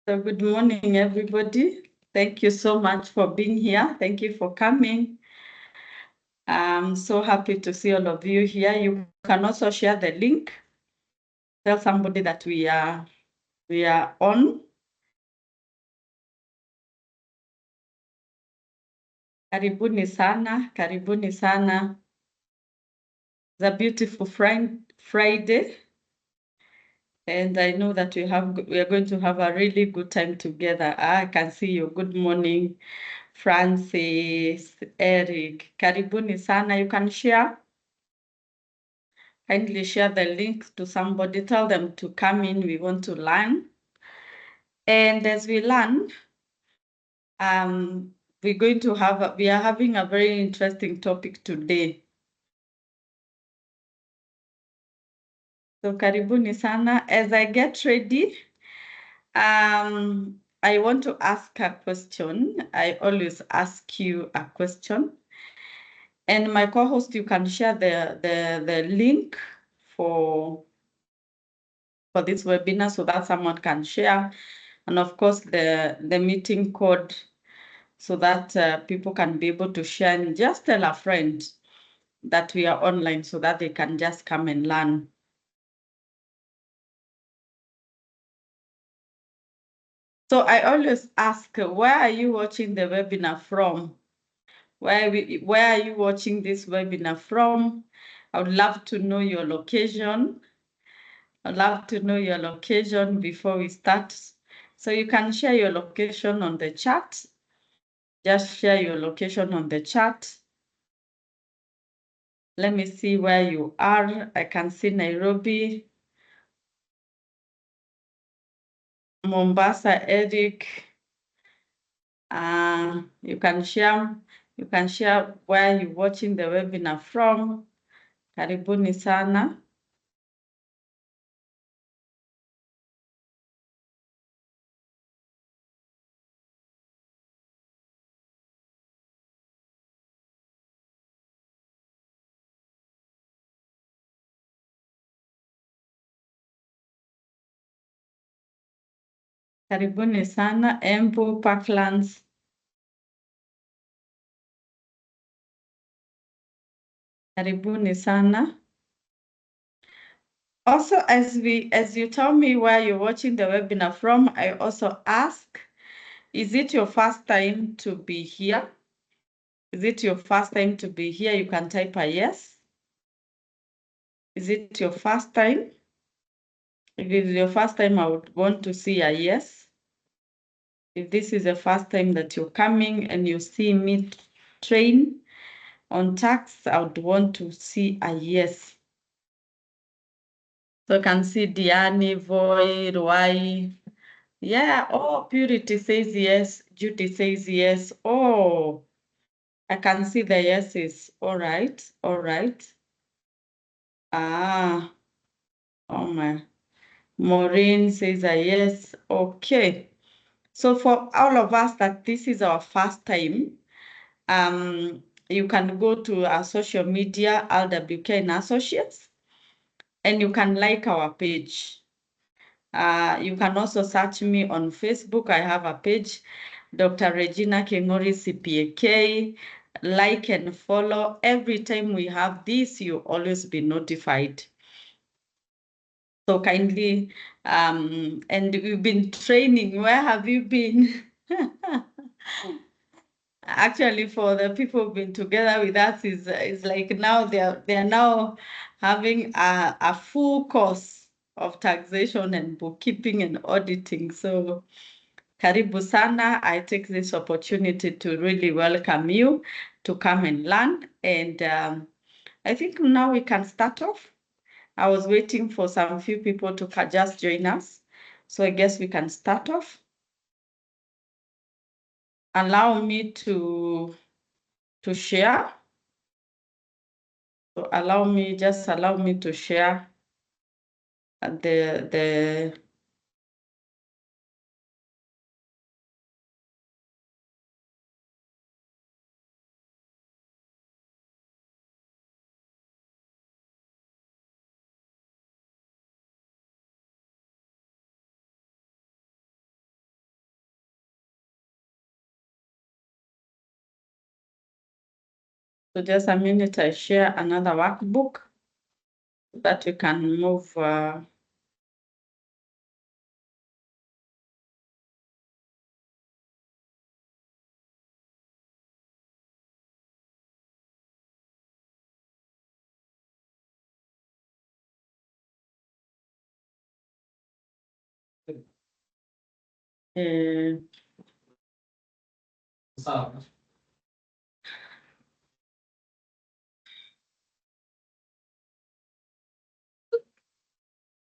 So good morning, everybody. Thank you so much for being here. Thank you for coming. I'm so happy to see all of you here. You can also share the link. Tell somebody that we are on. Karibuni sana, karibuni sana. It's a beautiful Friday. And I know that we are going to have a really good time together. I can see you. Good morning, Francis, Eric. Karibuni sana. You can share. Kindly share the link to somebody. Tell them to come in. We want to learn. And as we learn, we are having a very interesting topic today. So karibuni sana. As I get ready, I want to ask a question. I always ask you a question. And my co-host, you can share the link for this webinar so that someone can share. And of course, the meeting code so that people can be able to share, and just tell a friend that we are online so that they can just come and learn. So I always ask, where are you watching the webinar from? Where are you watching this webinar from? I would love to know your location. I'd love to know your location before we start. So you can share your location on the chat. Just share your location on the chat. Let me see where you are. I can see Nairobi, Mombasa, Eric. You can share where you're watching the webinar from. Karibuni sana. Karibuni sana, Embu, Parklands. Karibuni sana. Also, as you tell me where you're watching the webinar from, I also ask, is it your first time to be here? Is it your first time to be here? You can type a yes. Is it your first time? If it is your first time, I would want to see a yes. If this is the first time that you're coming and you see me train on tax, I would want to see a yes. So I can see Diani, Voy, Ruai. Yeah, oh, Purity says yes. Judy says yes. Oh, I can see the yeses. All right, all right. Ah, oh my. Maureen says a yes. Okay. So for all of us that this is our first time, you can go to our social media, RWK and Associates, and you can like our page. You can also search me on Facebook. I have a page, Dr. Regina Kengori CPA-K. Like and follow. Every time we have this, you always be notified. So kindly, and we've been training. Where have you been? Actually, for the people who've been together with us, is like now they're now having a full course of taxation and bookkeeping and auditing. So karibu sana. I take this opportunity to really welcome you to come and learn. And I think now we can start off. I was waiting for some few people to just join us. So I guess we can start off. Allow me to share. So allow me to share the So just a minute, I share another workbook that you can move. Uh,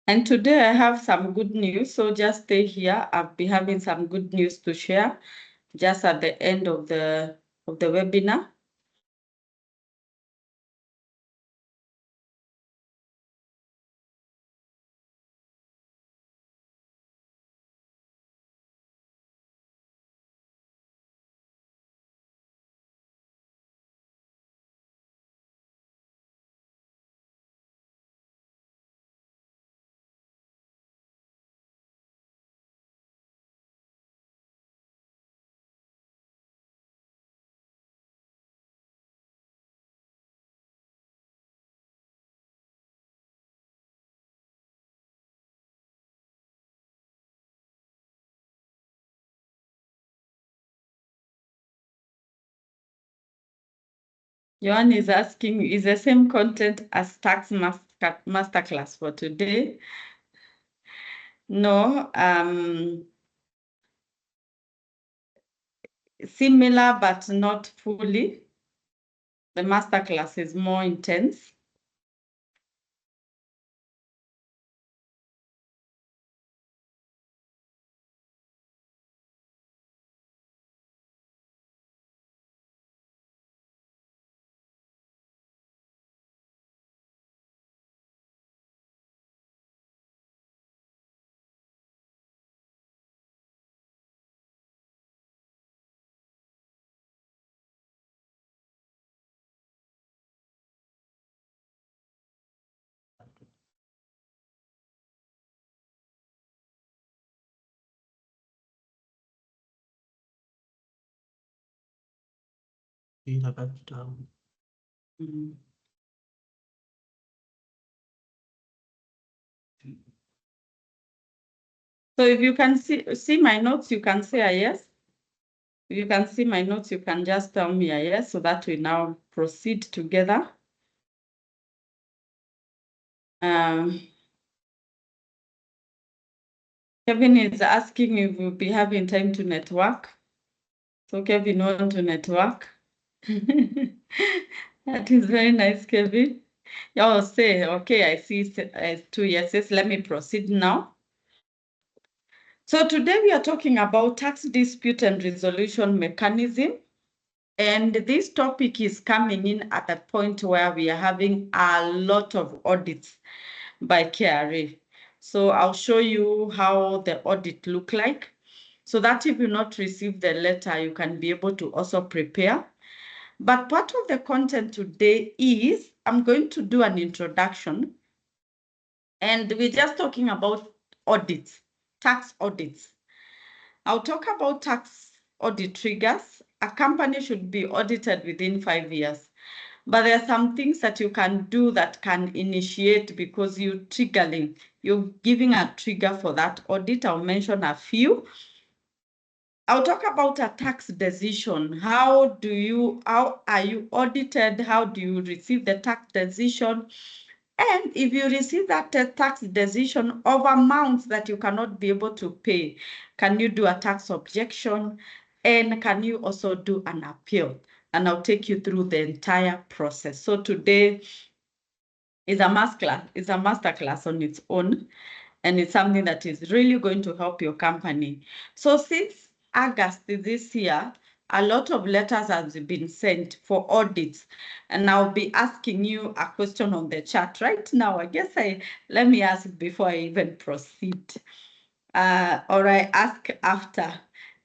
and today I have some good news. So just stay here. I'll be having some good news to share just at the end of the webinar. Johan is asking, is the same content as tax masterclass for today? No, similar but not fully. The masterclass is more intense. Mm. So if you can see my notes, you can say a yes. If you can see my notes, you can just tell me a yes, so that we now proceed together. Um, Kevin is asking if we'll be having time to network. So Kevin, want to network? That is very nice, Kevin. Y'all say, okay, I see 2 yeses. Let me proceed now. So today we are talking about tax dispute and resolution mechanism. And this topic is coming in at a point where we are having a lot of audits by KRA. So I'll show you how the audit look like, so that if you not receive the letter, you can be able to also prepare. But part of the content today is I'm going to do an introduction, and we're just talking about audits, tax audits. I'll talk about tax audit triggers. A company should be audited within 5 years. But there are some things that you can do that can initiate because you're giving a trigger for that audit. I'll mention a few. I'll talk about a tax decision. How are you audited? How do you receive the tax decision? And if you receive that tax decision of amounts that you cannot be able to pay, can you do a tax objection? And can you also do an appeal? And I'll take you through the entire process. So today is a master class on its own. And it's something that is really going to help your company. So since August this year, a lot of letters have been sent for audits, and I'll be asking you a question on the chat right now. Let me ask before I even proceed, or I ask after.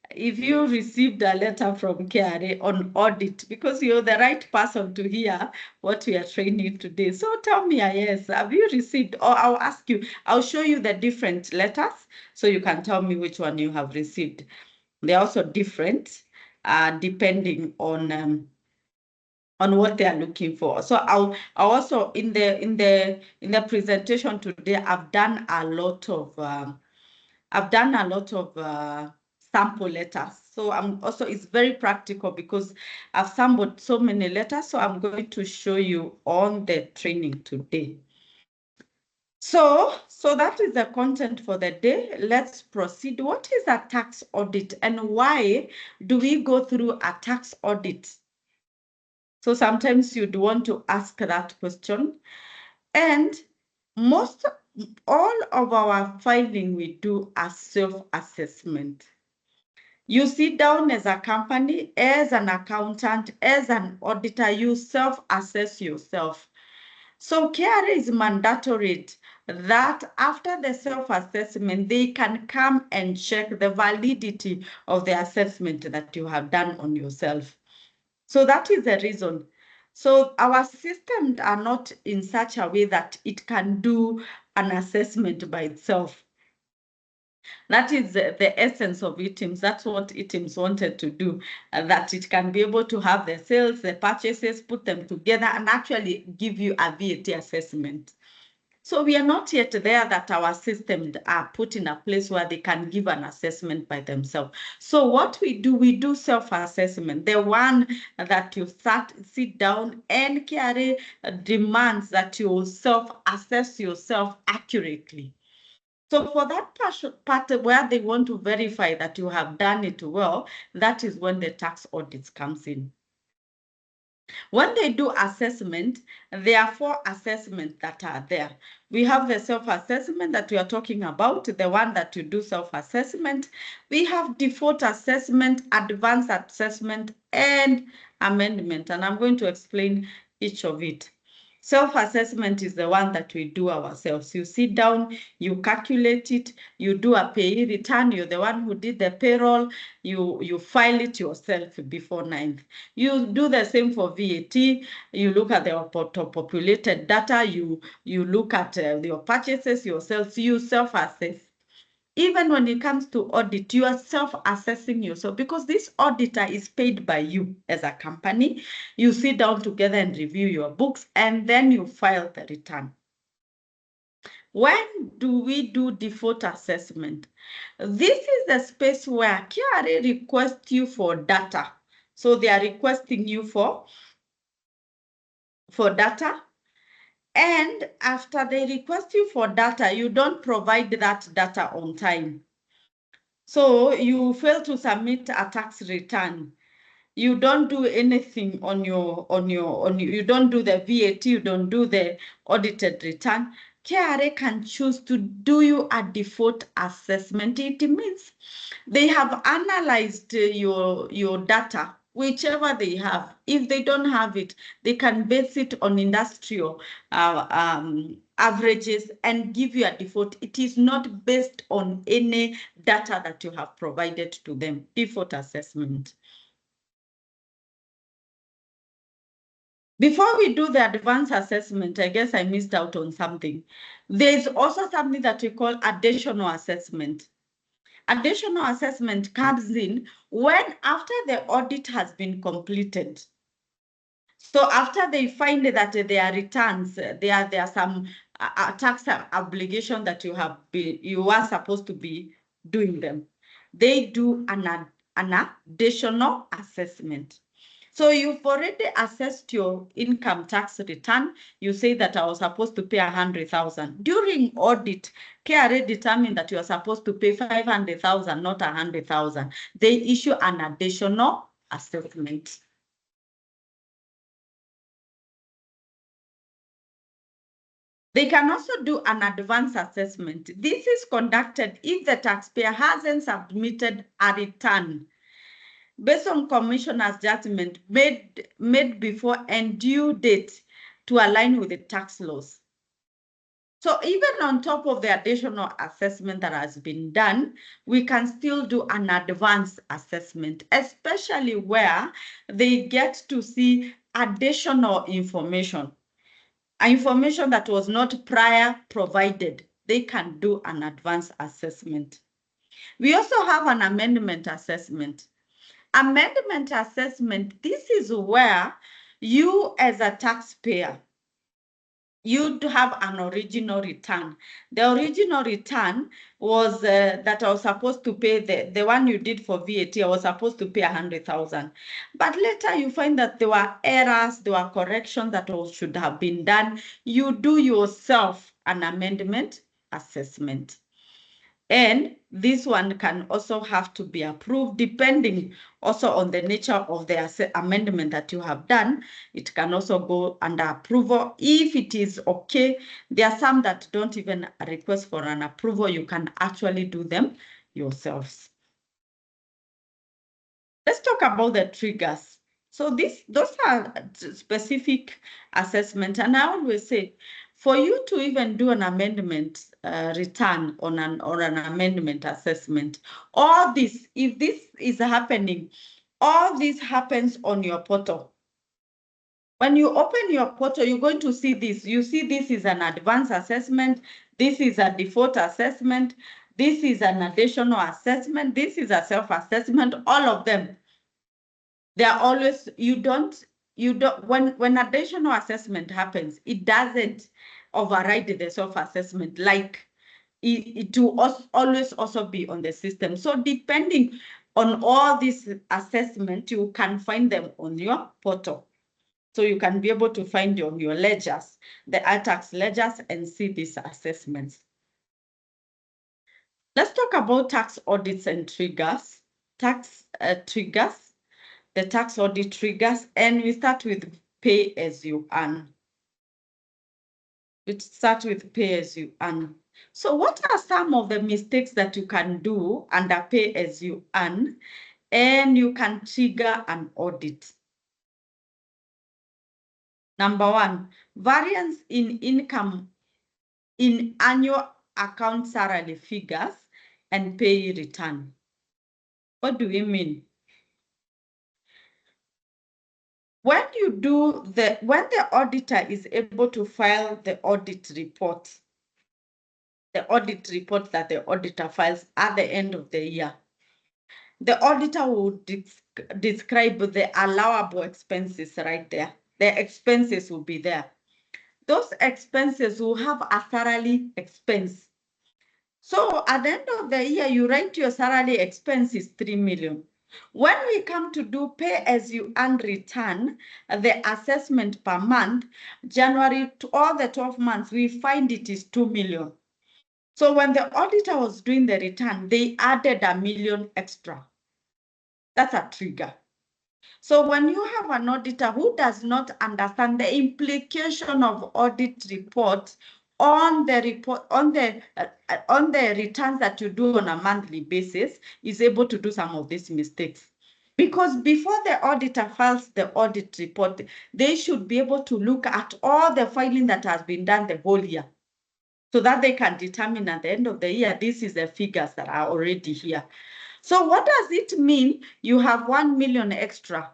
If you received a letter from KRA on audit, because you're the right person to hear what we are training today. So tell me, yes, have you received? Or I'll ask you, I'll show you the different letters so you can tell me which one you have received. They're also different depending on on what they are looking for. So I'll also in the presentation today, I've done a lot of sample letters. So I'm also, it's very practical because I've sampled so many letters. So I'm going to show you on the training today. So that is the content for the day. Let's proceed. What is a tax audit and why do we go through a tax audit? So sometimes you'd want to ask that question. And all of our filing we do a self-assessment. You sit down as a company, as an accountant, as an auditor, you self-assess yourself. So KRA is mandatory that after the self-assessment, they can come and check the validity of the assessment that you have done on yourself. So that is the reason. So our systems are not in such a way that it can do an assessment by itself. That is the essence of eTIMS. That's what eTIMS wanted to do, that it can be able to have the sales, the purchases, put them together and actually give you a VAT assessment. So we are not yet there that our systems are put in a place where they can give an assessment by themselves. So what we do self-assessment. The one that you sit down, and KRA demands that you self-assess yourself accurately. So for that part where they want to verify that you have done it well, that is when the tax audits comes in. When they do assessment, there are 4 assessments that are there. We have the self-assessment that we are talking about, the one that you do self-assessment. We have default assessment, advanced assessment, and amendment. And I'm going to explain each of it. Self-assessment is the one that we do ourselves. You sit down, you calculate it, you do a payee return, you're the one who did the payroll, you file it yourself before 9th. You do the same for VAT, you look at the populated data, you look at your purchases yourself, you self-assess. Even when it comes to audit, you are self-assessing yourself because this auditor is paid by you as a company. You sit down together and review your books, and then you file the return. When do we do default assessment? This is the space where KRA requests you for data. So they are requesting you for data. And after they request you for data, you don't provide that data on time. So you fail to submit a tax return. You don't do anything you don't do the VAT, you don't do the audited return. KRA can choose to do you a default assessment. It means they have analyzed your data, whichever they have. If they don't have it, they can base it on industrial averages and give you a default. It is not based on any data that you have provided to them. Default assessment. Before we do the advanced assessment, I guess I missed out on something. There's also something that we call additional assessment. Additional assessment comes in when after the audit has been completed. So after they find that their returns, there are some tax obligation that you are supposed to be doing them. They do an additional assessment. So you've already assessed your income tax return. You say that I was supposed to pay 100,000. During audit, KRA determined that you are supposed to pay 500,000, not 100,000. They issue an additional assessment. They can also do an advance assessment. This is conducted if the taxpayer hasn't submitted a return based on commissioner's judgment made before and due date to align with the tax laws. So even on top of the additional assessment that has been done, we can still do an advanced assessment, especially where they get to see additional information that was not prior provided. They can do an advanced assessment. We also have an amendment assessment. Amendment assessment, this is where you as a taxpayer, you have an original return. The original return was that I was supposed to pay the one you did for VAT. I was supposed to pay 100,000, but later you find that there were errors, there were corrections that should have been done. You do yourself an amendment assessment. And this one can also have to be approved depending also on the nature of the amendment that you have done. It can also go under approval if it is okay. There are some that don't even request for an approval. You can actually do them yourselves. Let's talk about the triggers. So those are specific assessments. And I always say, for you to even do an amendment return on an amendment assessment, all this, if this is happening, all this happens on your portal. When you open your portal, you're going to see this. You see this is an advanced assessment. This is a default assessment. This is an additional assessment. This is a self-assessment, all of them. They are always, when additional assessment happens, it doesn't override the self-assessment. Like it will always also be on the system. So depending on all these assessment, you can find them on your portal. So you can be able to find on your ledgers, the iTax ledgers, and see these assessments. Let's talk about tax audits and triggers. Tax triggers. The tax audit triggers, and we start with pay as you earn. We start with pay as you earn. So what are some of the mistakes that you can do under pay as you earn, and you can trigger an audit? Number one, variance in income in annual account salary figures and pay return. What do we mean? When the auditor is able to file the audit report that the auditor files at the end of the year, the auditor will describe the allowable expenses right there. The expenses will be there. Those expenses will have a salary expense. So at the end of the year, you write your salary expense is 3 million. When we come to do pay as you earn return, the assessment per month, January to all the 12 months, we find it is 2 million. So when the auditor was doing the return, they added 1 million extra. That's a trigger. So when you have an auditor who does not understand the implication of audit reports on the returns that you do on a monthly basis, is able to do some of these mistakes. Because before the auditor files the audit report, they should be able to look at all the filing that has been done the whole year, so that they can determine at the end of the year, this is the figures that are already here. So what does it mean? You have 1 million extra.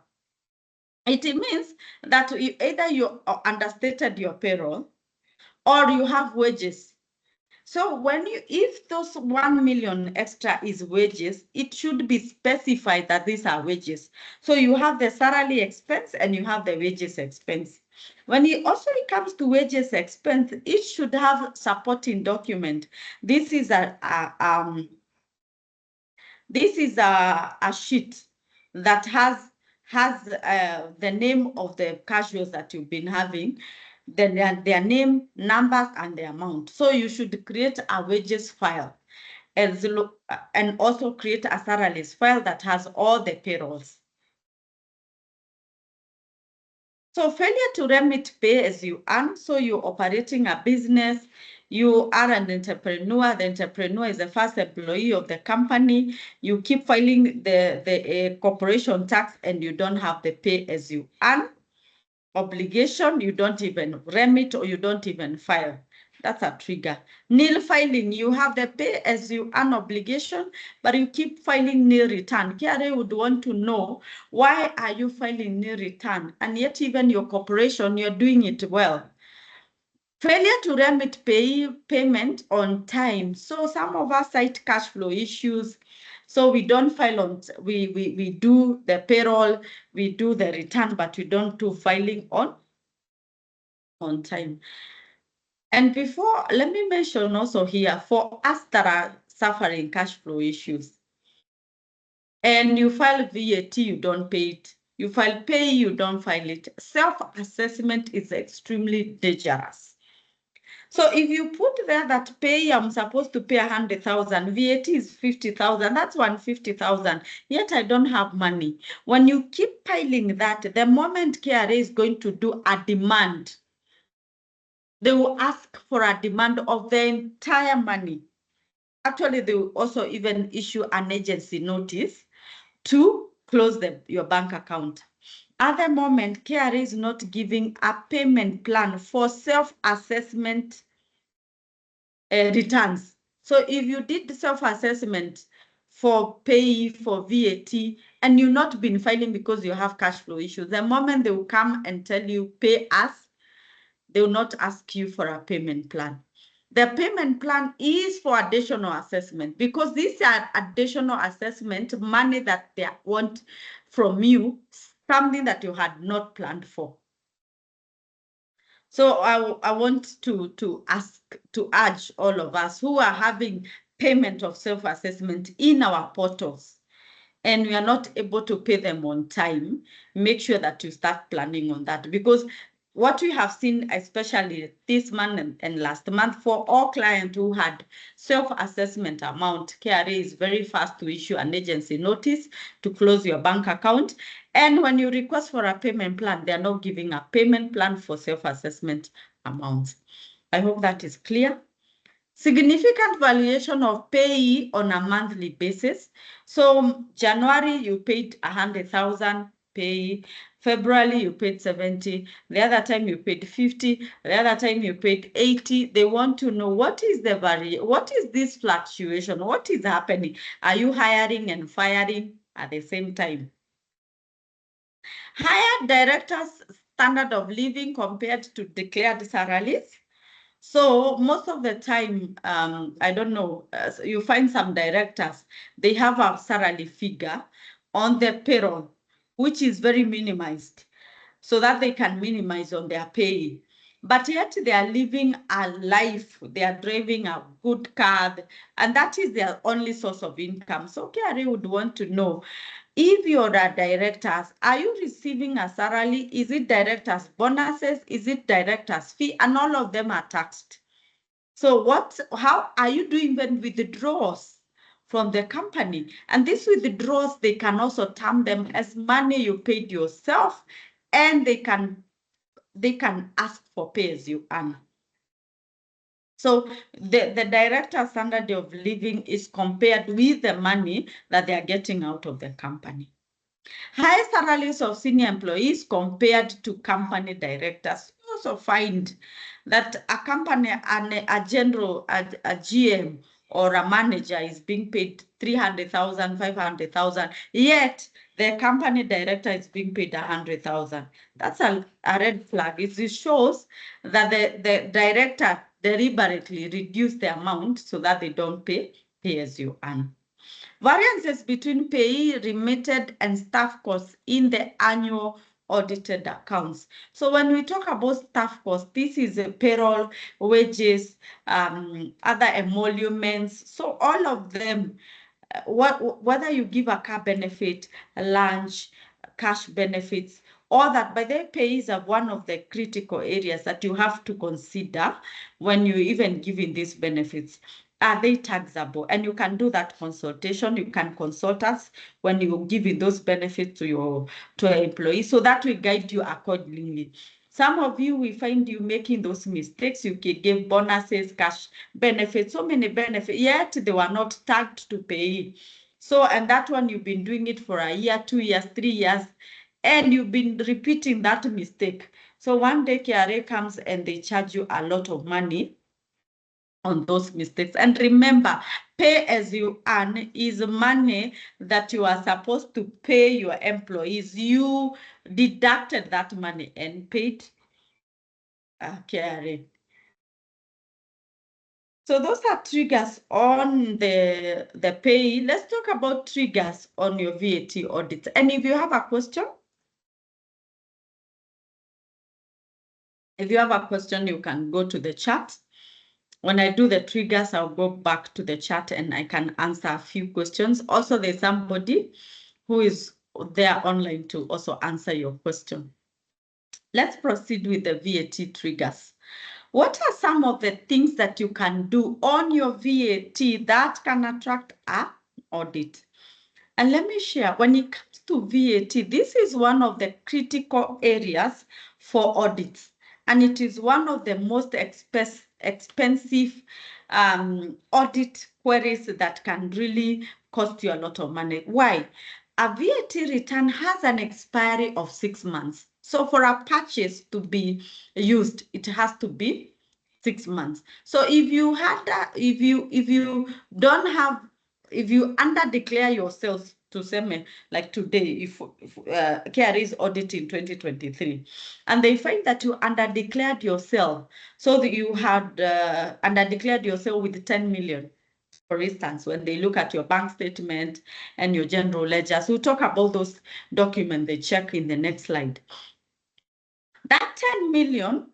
It means that either you understated your payroll or you have wages. So if those 1 million extra is wages, it should be specified that these are wages. So you have the salary expense and you have the wages expense. When it comes to wages expense, it should have supporting document. This is a sheet that has the name of the casuals that you've been having, then their name, numbers, and the amount. So you should create a wages file and also create a salaries file that has all the payrolls. So failure to remit pay as you earn. So you're operating a business, you are an entrepreneur. The entrepreneur is the first employee of the company. You keep filing the corporation tax and you don't have the pay as you earn obligation. You don't even remit or you don't even file. That's a trigger. Nil filing, you have the pay as you earn obligation, but you keep filing nil return. KRA would want to know, why are you filing nil return? And yet even your corporation, you're doing it well. Failure to remit payment on time. So some of us cite cash flow issues. So we don't file on, we do the payroll, we do the return, but we don't do filing on time. And before, let me mention also here, for us that are suffering cash flow issues, and you file VAT, you don't pay it. You file pay, you don't file it. Self-assessment is extremely dangerous. So if you put there that pay, I'm supposed to pay 100,000, VAT is 50,000, that's 150,000, yet I don't have money. When you keep piling that, the moment KRA is going to do a demand, they will ask for a demand of the entire money. Actually, they will also even issue an agency notice to close your bank account. At the moment, KRA is not giving a payment plan for self-assessment returns. So if you did self-assessment for pay, for VAT, and you've not been filing because you have cash flow issues, the moment they will come and tell you, pay us, they will not ask you for a payment plan. The payment plan is for additional assessment, because these are additional assessment money that they want from you, something that you had not planned for. So I want to urge all of us who are having payment of self-assessment in our portals, and we are not able to pay them on time, make sure that you start planning on that. Because what we have seen, especially this month and last month, for all clients who had self-assessment amount, KRA is very fast to issue an agency notice to close your bank account. And when you request for a payment plan, they are not giving a payment plan for self-assessment amounts. I hope that is clear. Significant valuation of payee on a monthly basis. So January, you paid 100,000 payee. February, you paid 70. The other time you paid 50. The other time you paid 80. They want to know, what is the what is this fluctuation? What is happening? Are you hiring and firing at the same time? Higher directors' standard of living compared to declared salaries. So most of the time, I don't know, you find some directors, they have a salary figure on their payroll, which is very minimized, so that they can minimize on their pay. But yet they are living a life, they are driving a good car, and that is their only source of income. So KRA would want to know, if you're a director, are you receiving a salary? Is it director's bonuses? Is it director's fee? And all of them are taxed. So how are you doing when withdrawals from the company? And these withdrawals, they can also term them as money you paid yourself, and they can ask for pay as you earn. So the director standard of living is compared with the money that they are getting out of the company. High salaries of senior employees compared to company directors. You also find that a company, a general, a GM or a manager is being paid 300,000, 500,000, yet the company director is being paid 100,000. That's a red flag. It shows that the director deliberately reduced the amount so that they don't pay as you earn. Variances between payee, remitted, and staff costs in the annual audited accounts. So when we talk about staff costs, this is a payroll, wages, other emoluments. So all of them, whether you give a car benefit, a lunch, cash benefits, all that, but their pays are one of the critical areas that you have to consider when you even giving these benefits. Are they taxable? And you can do that consultation. You can consult us when you're giving those benefits to your employees, so that will guide you accordingly. Some of you, we find you making those mistakes. You can give bonuses, cash benefits, so many benefits, yet they were not tagged to pay. So, and that one, you've been doing it for a year, 2 years, 3 years, and you've been repeating that mistake. So one day KRA comes and they charge you a lot of money on those mistakes. And remember, pay as you earn is money that you are supposed to pay your employees. You deducted that money and paid KRA. So those are triggers on the pay. Let's talk about triggers on your VAT audit. And if you have a question, you can go to the chat. When I do the triggers, I'll go back to the chat and I can answer a few questions. Also, there's somebody who is there online to also answer your question. Let's proceed with the VAT triggers. What are some of the things that you can do on your VAT that can attract an audit? And let me share, when it comes to VAT, this is one of the critical areas for audits. And it is one of the most expensive audit queries that can really cost you a lot of money. Why? A VAT return has an expiry of 6 months. So for a purchase to be used, it has to be 6 months. So if you had that, if you don't have, if you under declare yourselves to say, like today, if KRA is auditing 2023, and they find that you under declared yourself, so that you had under declared yourself with 10 million, for instance, when they look at your bank statement and your general ledgers, we'll talk about those documents they check in the next slide. That 10 million,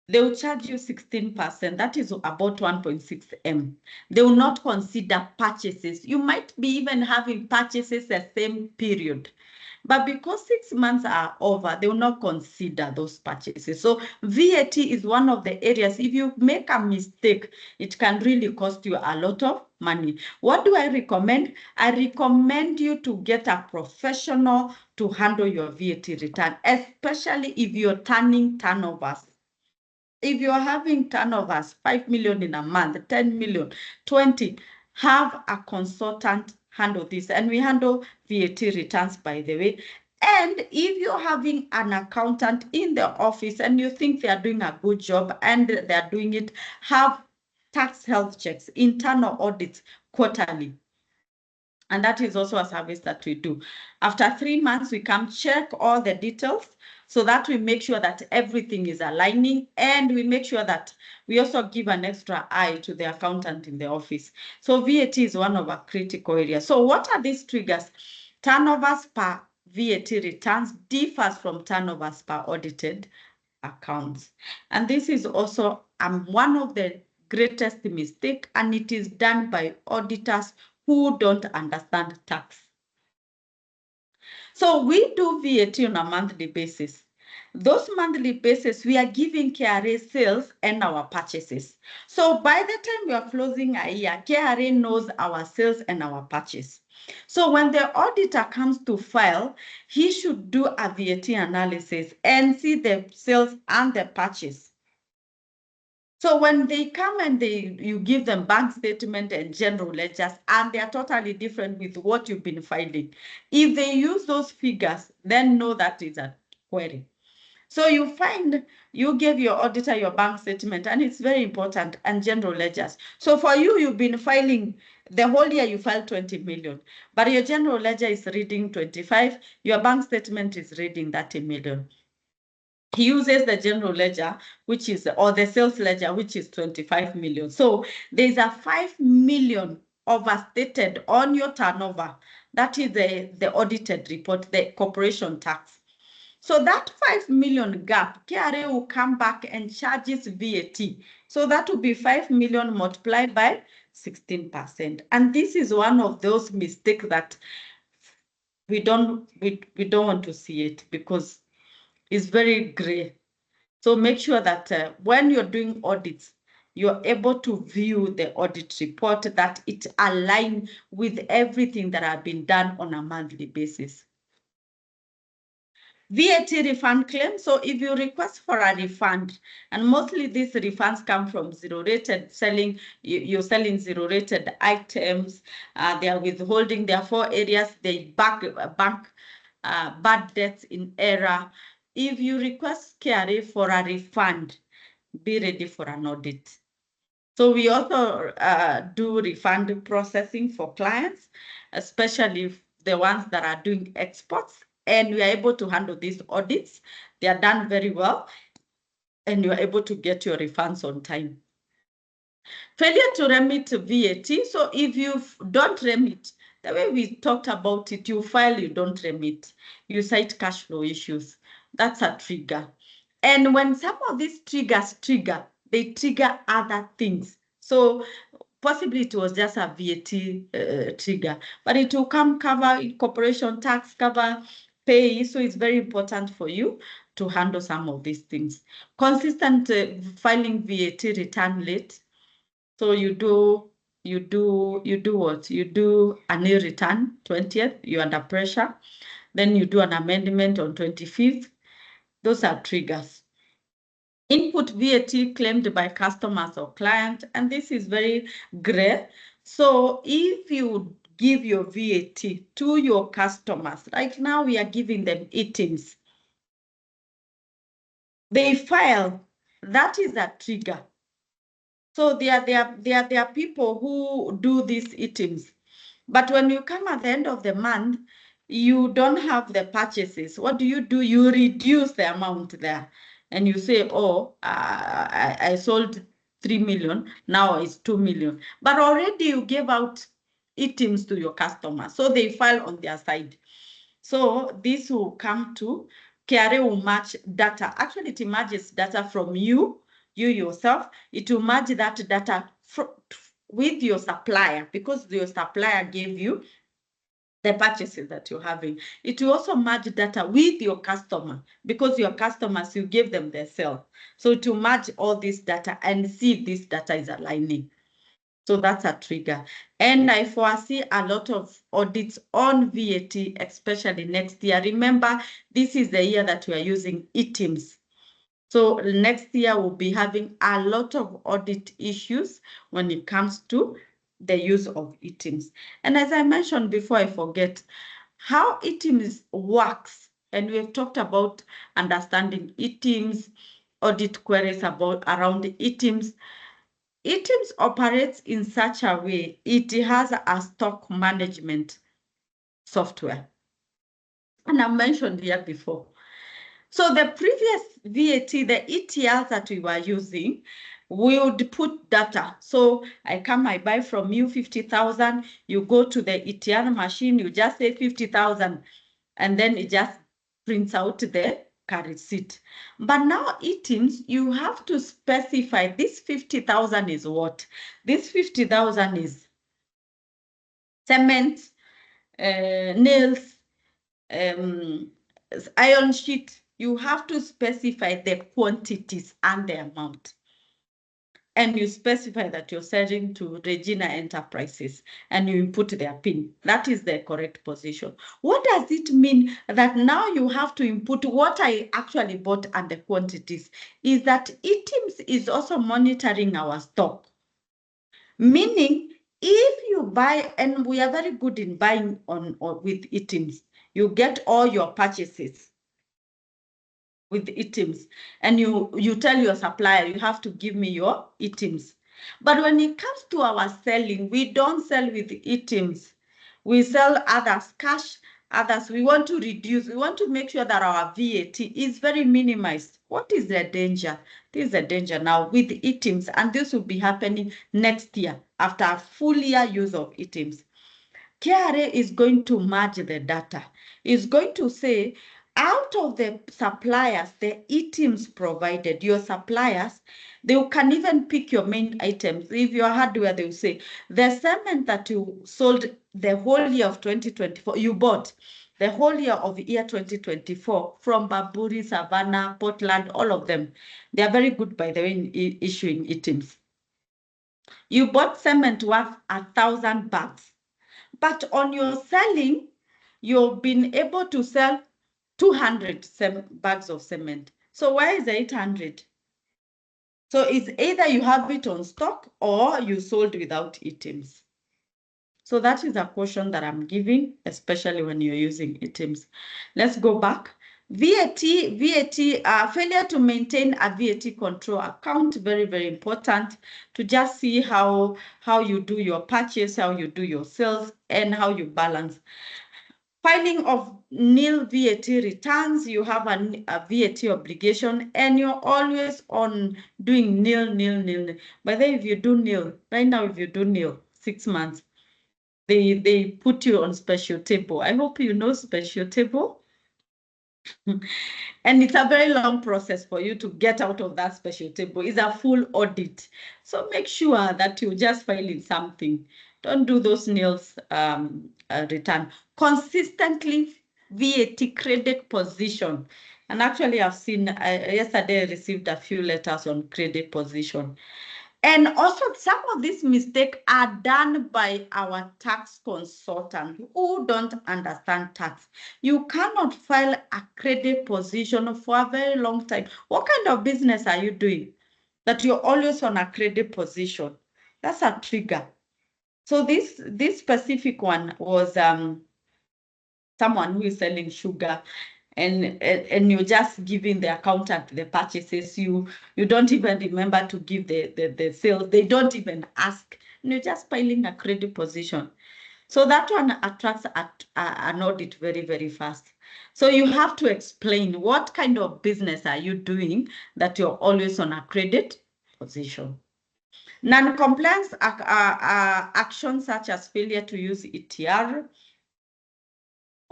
they will charge you 16%. That is about 1.6 M. They will not consider purchases. You might be even having purchases the same period. But because 6 months are over, they will not consider those purchases. So VAT is one of the areas, if you make a mistake, it can really cost you a lot of money. What do I recommend? I recommend you to get a professional to handle your VAT return, especially if you're turning turnovers. If you're having turnovers, 5 million in a month, 10 million, 20, have a consultant handle this. And we handle VAT returns, by the way. And if you're having an accountant in the office and you think they are doing a good job and they're doing it, have tax health checks, internal audits quarterly. And that is also a service that we do. After 3 months, we come check all the details so that we make sure that everything is aligning, and we make sure that we also give an extra eye to the accountant in the office. So VAT is one of our critical areas. So what are these triggers? Turnovers per VAT returns differs from turnovers per audited accounts. And this is also one of the greatest mistake, and it is done by auditors who don't understand tax. So we do VAT on a monthly basis. Those monthly basis, we are giving KRA sales and our purchases. So by the time we are closing a year, KRA knows our sales and our purchase. So when the auditor comes to file, he should do a VAT analysis and see the sales and the purchase. So when they come and you give them bank statement and general ledgers, and they are totally different with what you've been filing. If they use those figures, then know that is a query. So you find you gave your auditor your bank statement, and it's very important, and general ledgers. So for you, you've been filing the whole year, you filed 20 million, but your general ledger is reading 25, your bank statement is reading 30 million. He uses the general ledger, which is, or the sales ledger, which is 25 million. So there's a 5 million overstated on your turnover. That is the audited report, the corporation tax. So that 5 million gap, KRA will come back and charges VAT. So that will be 5 million multiplied by 16%. And this is one of those mistakes that we don't want to see it, because it's very gray. So make sure that when you're doing audits, you're able to view the audit report, that it aligns with everything that has been done on a monthly basis. VAT refund claim. So if you request for a refund, and mostly these refunds come from zero-rated selling, you're selling zero-rated items, they are withholding. There are 4 areas, they bank bad debts in error. If you request KRA for a refund, be ready for an audit. So we also do refund processing for clients, especially the ones that are doing exports, and we are able to handle these audits. They are done very well, and you are able to get your refunds on time. Failure to remit VAT. So if you don't remit, the way we talked about it, you file, you don't remit. You cite cash flow issues. That's a trigger. And when some of these triggers trigger, they trigger other things. So possibly it was just a VAT trigger, but it will come cover corporation tax, cover pay. So it's very important for you to handle some of these things. Consistent filing VAT return late. So you do what? You do a new return 20th, you're under pressure. Then you do an amendment on 25th. Those are triggers. Input VAT claimed by customers or client, and this is very gray. So if you give your VAT to your customers, right now we are giving them items. They file, that is a trigger. So there are people who do these items. But when you come at the end of the month, you don't have the purchases. What do? You reduce the amount there. And you say, oh, I sold 3 million, now it's 2 million. But already you gave out items to your customers. So they file on their side. So this will come to KRA will match data. Actually, it matches data from you yourself. It will match that data with your supplier, because your supplier gave you the purchases that you're having. It will also match data with your customer, because your customers, you give them their sale. So to match all this data and see if this data is aligning. So that's a trigger. And I foresee a lot of audits on VAT, especially next year. Remember, this is the year that we are using items. So next year we'll be having a lot of audit issues when it comes to the use of items. And as I mentioned before, I forget how items works. And we've talked about understanding items, audit queries around items. items operates in such a way, it has a stock management software. And I mentioned here before. So the previous VAT, the ETLs that we were using, we would put data. So I buy from you 50,000, you go to the ETL machine, you just say 50,000, and then it just prints out the receipt. But now items, you have to specify this 50,000 is what? This 50,000 is cement, nails, iron sheet. You have to specify the quantities and the amount. And you specify that you're selling to Regina Enterprises, and you input their PIN. That is the correct position. What does it mean that now you have to input what I actually bought and the quantities? Is that items is also monitoring our stock. Meaning, if you buy, and we are very good in buying with items, you get all your purchases with items, and you tell your supplier, you have to give me your items. But when it comes to our selling, we don't sell with items. We sell others cash, others we want to reduce. We want to make sure that our VAT is very minimized. What is the danger? This is the danger now with items, and this will be happening next year after a full year use of items. KRA is going to merge the data. It's going to say, out of the suppliers, the items provided, your suppliers, they can even pick your main items. If you're hardware, they will say, the cement that you sold the whole year of 2024, you bought the whole year of year 2024 from Baburi, Savannah, Portland, all of them. They are very good, by the way, in issuing items. You bought cement worth 1,000 bags. But on your selling, you've been able to sell 200 bags of cement. So where is the 800? So it's either you have it on stock or you sold without items. So that is a caution that I'm giving, especially when you're using items. Let's go back. VAT, failure to maintain a VAT control account, very, very important to just see how you do your purchase, how you do your sales, and how you balance. Filing of nil VAT returns, you have a VAT obligation, and you're always on doing nil, nil, nil, nil. But then if you do nil, right now, if you do nil, 6 months, they put you on special table. I hope you know special table. And it's a very long process for you to get out of that special table. It's a full audit. So make sure that you just file in something. Don't do those nils return. Consistently VAT credit position. And actually, I've seen, yesterday I received a few letters on credit position. And also, some of these mistakes are done by our tax consultant who don't understand tax. You cannot file a credit position for a very long time. What kind of business are you doing that you're always on a credit position? That's a trigger. So this specific one was someone who is selling sugar, and you're just giving the accountant the purchases. You don't even remember to give the sales. They don't even ask. And you're just piling a credit position. So that one attracts an audit very, very fast. So you have to explain what kind of business are you doing that you're always on a credit position. Non-compliance actions such as failure to use ETR,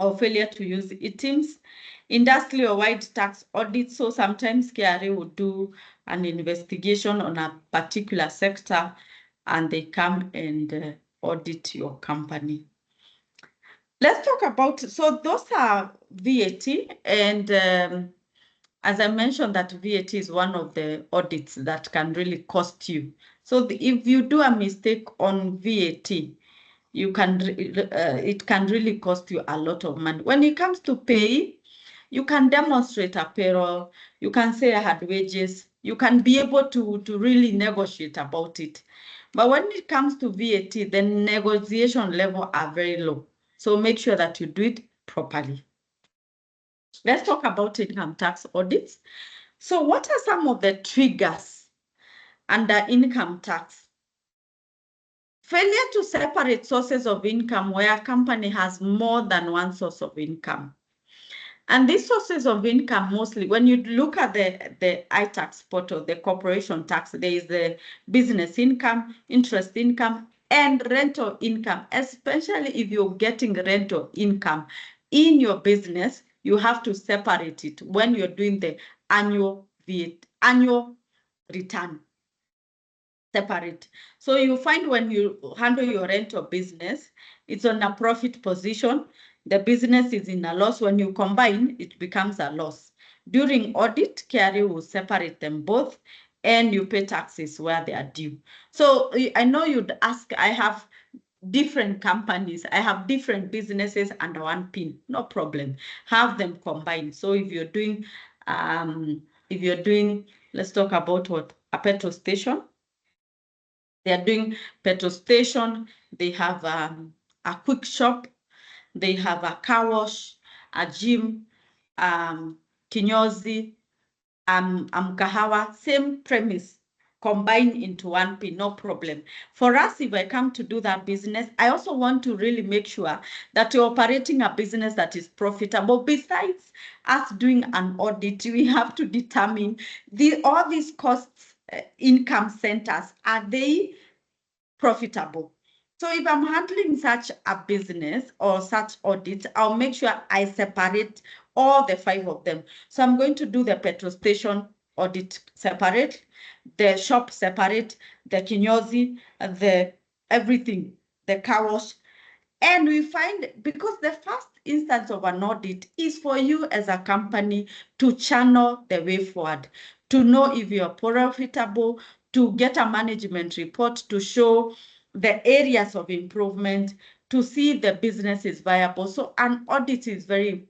or failure to use ITIMS, industry-wide tax audit. So sometimes KRA will do an investigation on a particular sector, and they come and audit your company. Let's talk about, so those are VAT, and as I mentioned, that VAT is one of the audits that can really cost you. So if you do a mistake on VAT, it can really cost you a lot of money. When it comes to pay, you can demonstrate a payroll, you can say I had wages, you can be able to really negotiate about it. But when it comes to VAT, the negotiation level are very low. So make sure that you do it properly. Let's talk about income tax audits. So what are some of the triggers under income tax? Failure to separate sources of income where a company has more than one source of income. And these sources of income, mostly, when you look at the iTax portal, the corporation tax, there is the business income, interest income, and rental income. Especially if you're getting rental income in your business, you have to separate it when you're doing the annual return. Separate. So you find when you handle your rental business, it's on a profit position. The business is in a loss. When you combine, it becomes a loss. During audit, KRA will separate them both, and you pay taxes where they are due. So I know you'd ask, I have different companies, I have different businesses under one PIN. No problem. Have them combined. So if you're doing, let's talk about what? A petrol station. They are doing petrol station. They have a quick shop. They have a car wash, a gym, kinyozi, mkahawa, same premise, combined into one PIN, no problem. For us, if I come to do that business, I also want to really make sure that you're operating a business that is profitable. Besides us doing an audit, we have to determine all these costs, income centers, are they profitable? So if I'm handling such a business or such audit, I'll make sure I separate all the 5 of them. So I'm going to do the petrol station audit separate, the shop separate, the kinyozi, the everything, the car wash. And we find, because the first instance of an audit is for you as a company to channel the way forward, to know if you're profitable, to get a management report to show the areas of improvement, to see the business is viable. So an audit is very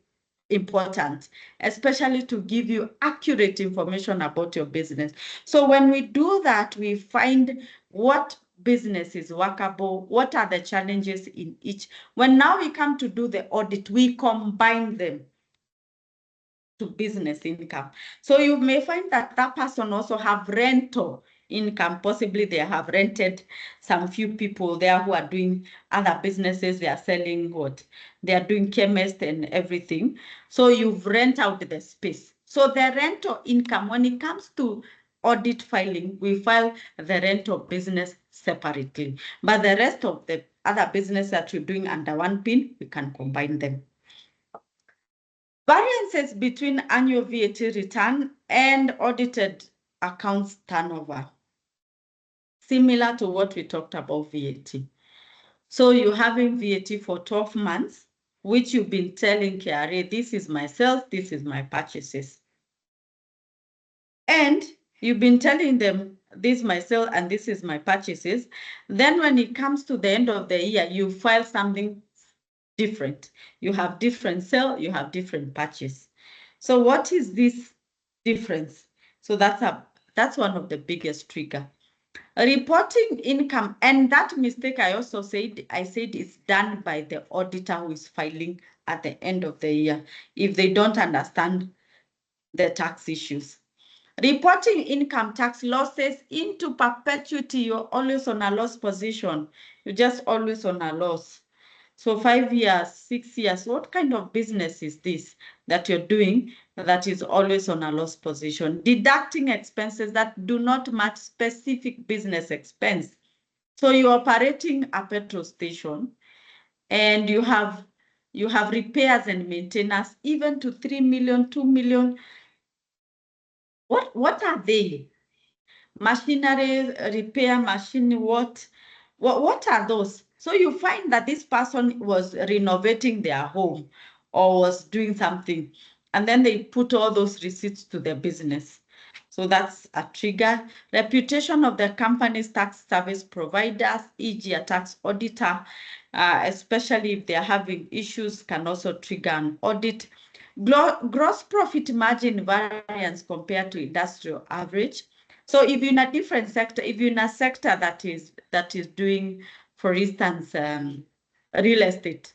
important, especially to give you accurate information about your business. So when we do that, we find what business is workable, what are the challenges in each. When now we come to do the audit, we combine them to business income. So you may find that that person also have rental income. Possibly they have rented some few people there who are doing other businesses. They are selling what? They are doing chemist and everything. So you've rent out the space. So the rental income, when it comes to audit filing, we file the rental business separately. But the rest of the other business that you're doing under one pin, we can combine them. Variances between annual VAT return and audited accounts turnover. Similar to what we talked about VAT. So you're having VAT for 12 months, which you've been telling KRA, this is my sales, this is my purchases. And you've been telling them, this is my sale and this is my purchases. Then when it comes to the end of the year, you file something different. You have different sale, you have different purchase. So what is this difference? So that's one of the biggest trigger. Reporting income, and that mistake I said it's done by the auditor who is filing at the end of the year if they don't understand the tax issues. Reporting income tax losses into perpetuity, you're always on a loss position. You're just always on a loss. So 5 years, 6 years, what kind of business is this that you're doing that is always on a loss position? Deducting expenses that do not match specific business expense. So you're operating a petrol station and you have repairs and maintenance even to 3 million, 2 million. What are they? Machinery, repair machine, what are those? So you find that this person was renovating their home or was doing something, and then they put all those receipts to their business. So that's a trigger. Reputation of the company's tax service providers, e.g. a tax auditor, especially if they're having issues, can also trigger an audit. Gross profit margin variance compared to industrial average. So if you're in a different sector, if you're in a sector that is doing, for instance, real estate,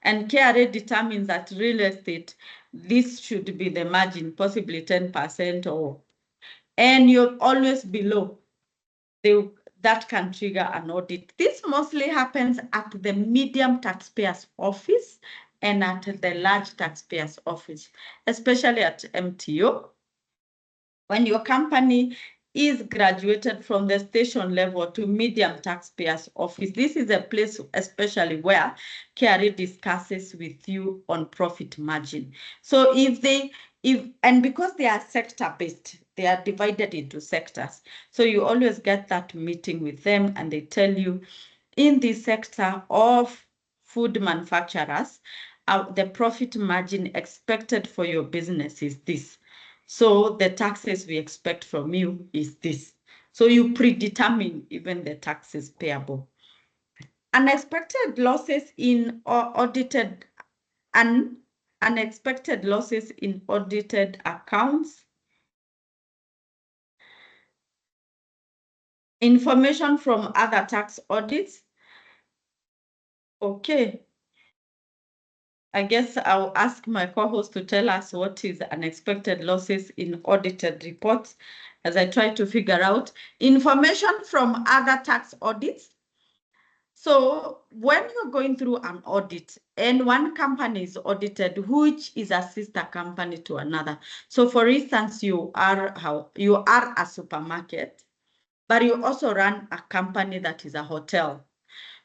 and KRA determines that real estate, this should be the margin, possibly 10% or, and you're always below, that can trigger an audit. This mostly happens at the medium taxpayer's office and at the large taxpayer's office, especially at MTO. When your company is graduated from the station level to medium taxpayers office, this is a place especially where KRA discusses with you on profit margin. So and because they are sector based, they are divided into sectors. So you always get that meeting with them and they tell you, in the sector of food manufacturers, the profit margin expected for your business is this. So the taxes we expect from you is this. So you predetermine even the taxes payable. Unexpected losses in unexpected losses in audited accounts. Information from other tax audits. Okay. I guess I'll ask my co-host to tell us what is unexpected losses in audited reports as I try to figure out information from other tax audits. So when you're going through an audit and one company is audited, which is a sister company to another. So for instance, you are a supermarket, but you also run a company that is a hotel.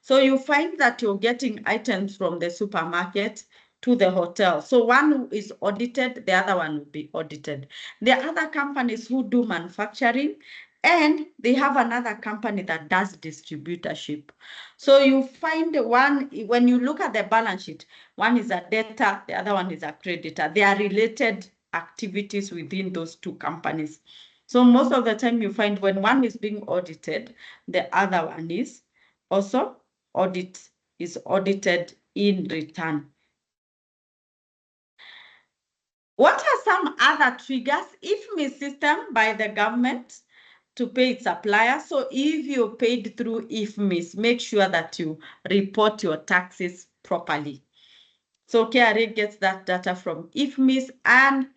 So you find that you're getting items from the supermarket to the hotel. So one is audited, the other one will be audited. There are other companies who do manufacturing, and they have another company that does distributorship. So you find one, when you look at the balance sheet, one is a debtor, the other one is a creditor. They are related activities within those two companies. So most of the time you find when one is being audited, the other one is also audited in return. What are some other triggers? IFMI system by the government to pay its suppliers. So if you paid through IFMIS, make sure that you report your taxes properly. So KRA gets that data from IFMIS, and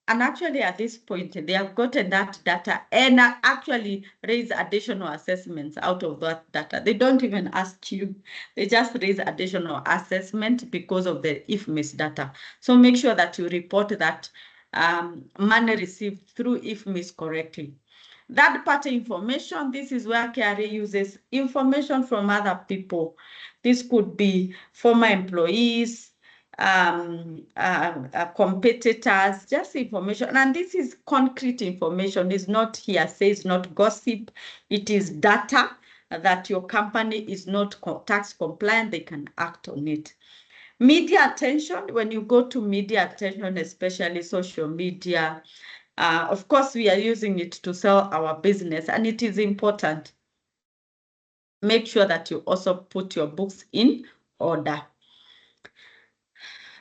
And actually, at this point, they have gotten that data and actually raise additional assessments out of that data. They don't even ask you. They just raise additional assessment because of the IFMIS data. So make sure that you report that money received through IFMIS correctly. Third-party information, this is where KRA uses information from other people. This could be former employees, competitors, just information. And this is concrete information. It's not hearsay, it's not gossip. It is data that your company is not tax compliant. They can act on it. Media attention, when you go to media attention, especially social media, of course, we are using it to sell our business, and it is important. Make sure that you also put your books in order.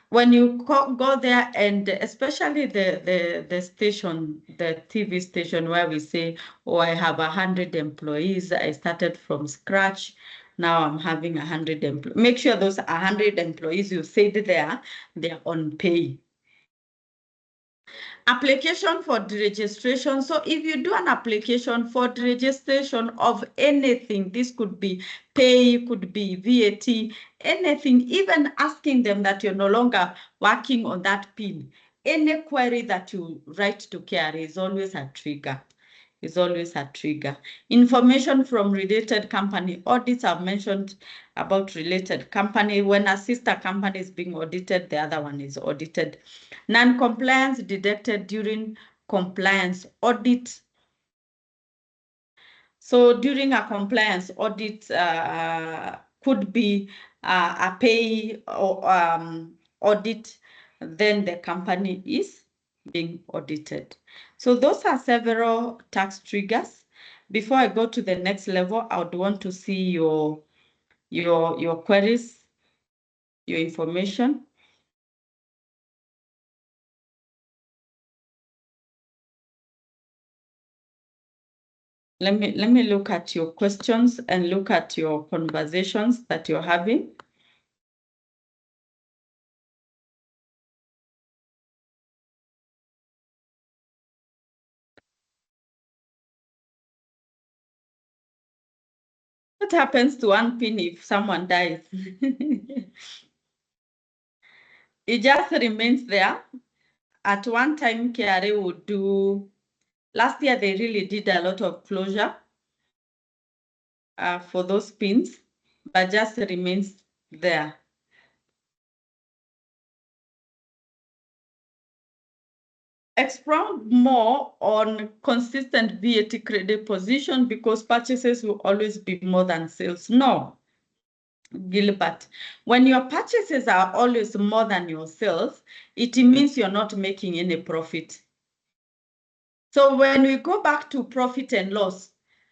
When you go there, and especially the station, the TV station where we say, oh, I have 100 employees. I started from scratch. Now I'm having 100 employees. Make sure those 100 employees you said there, they're on pay. Application for the registration. So if you do an application for the registration of anything, this could be pay, could be VAT, anything, even asking them that you're no longer working on that PIN, any query that you write to KRA is always a trigger. Is always a trigger. Information from related company. Audits I've mentioned about related company. When a sister company is being audited, the other one is audited. Non-compliance detected during compliance audit. So during a compliance audit, could be a pay or audit, then the company is being audited. So those are several tax triggers. Before I go to the next level, I would want to see your queries, your information. Let me look at your questions and look at your conversations that you're having. What happens to one pin if someone dies? It just remains there. At one time, KRA would do, last year they really did a lot of closure for those pins, but just remains there. Expound more on consistent VAT credit position because purchases will always be more than sales. No, Gilbert, when your purchases are always more than your sales, it means you're not making any profit. So when we go back to profit and loss,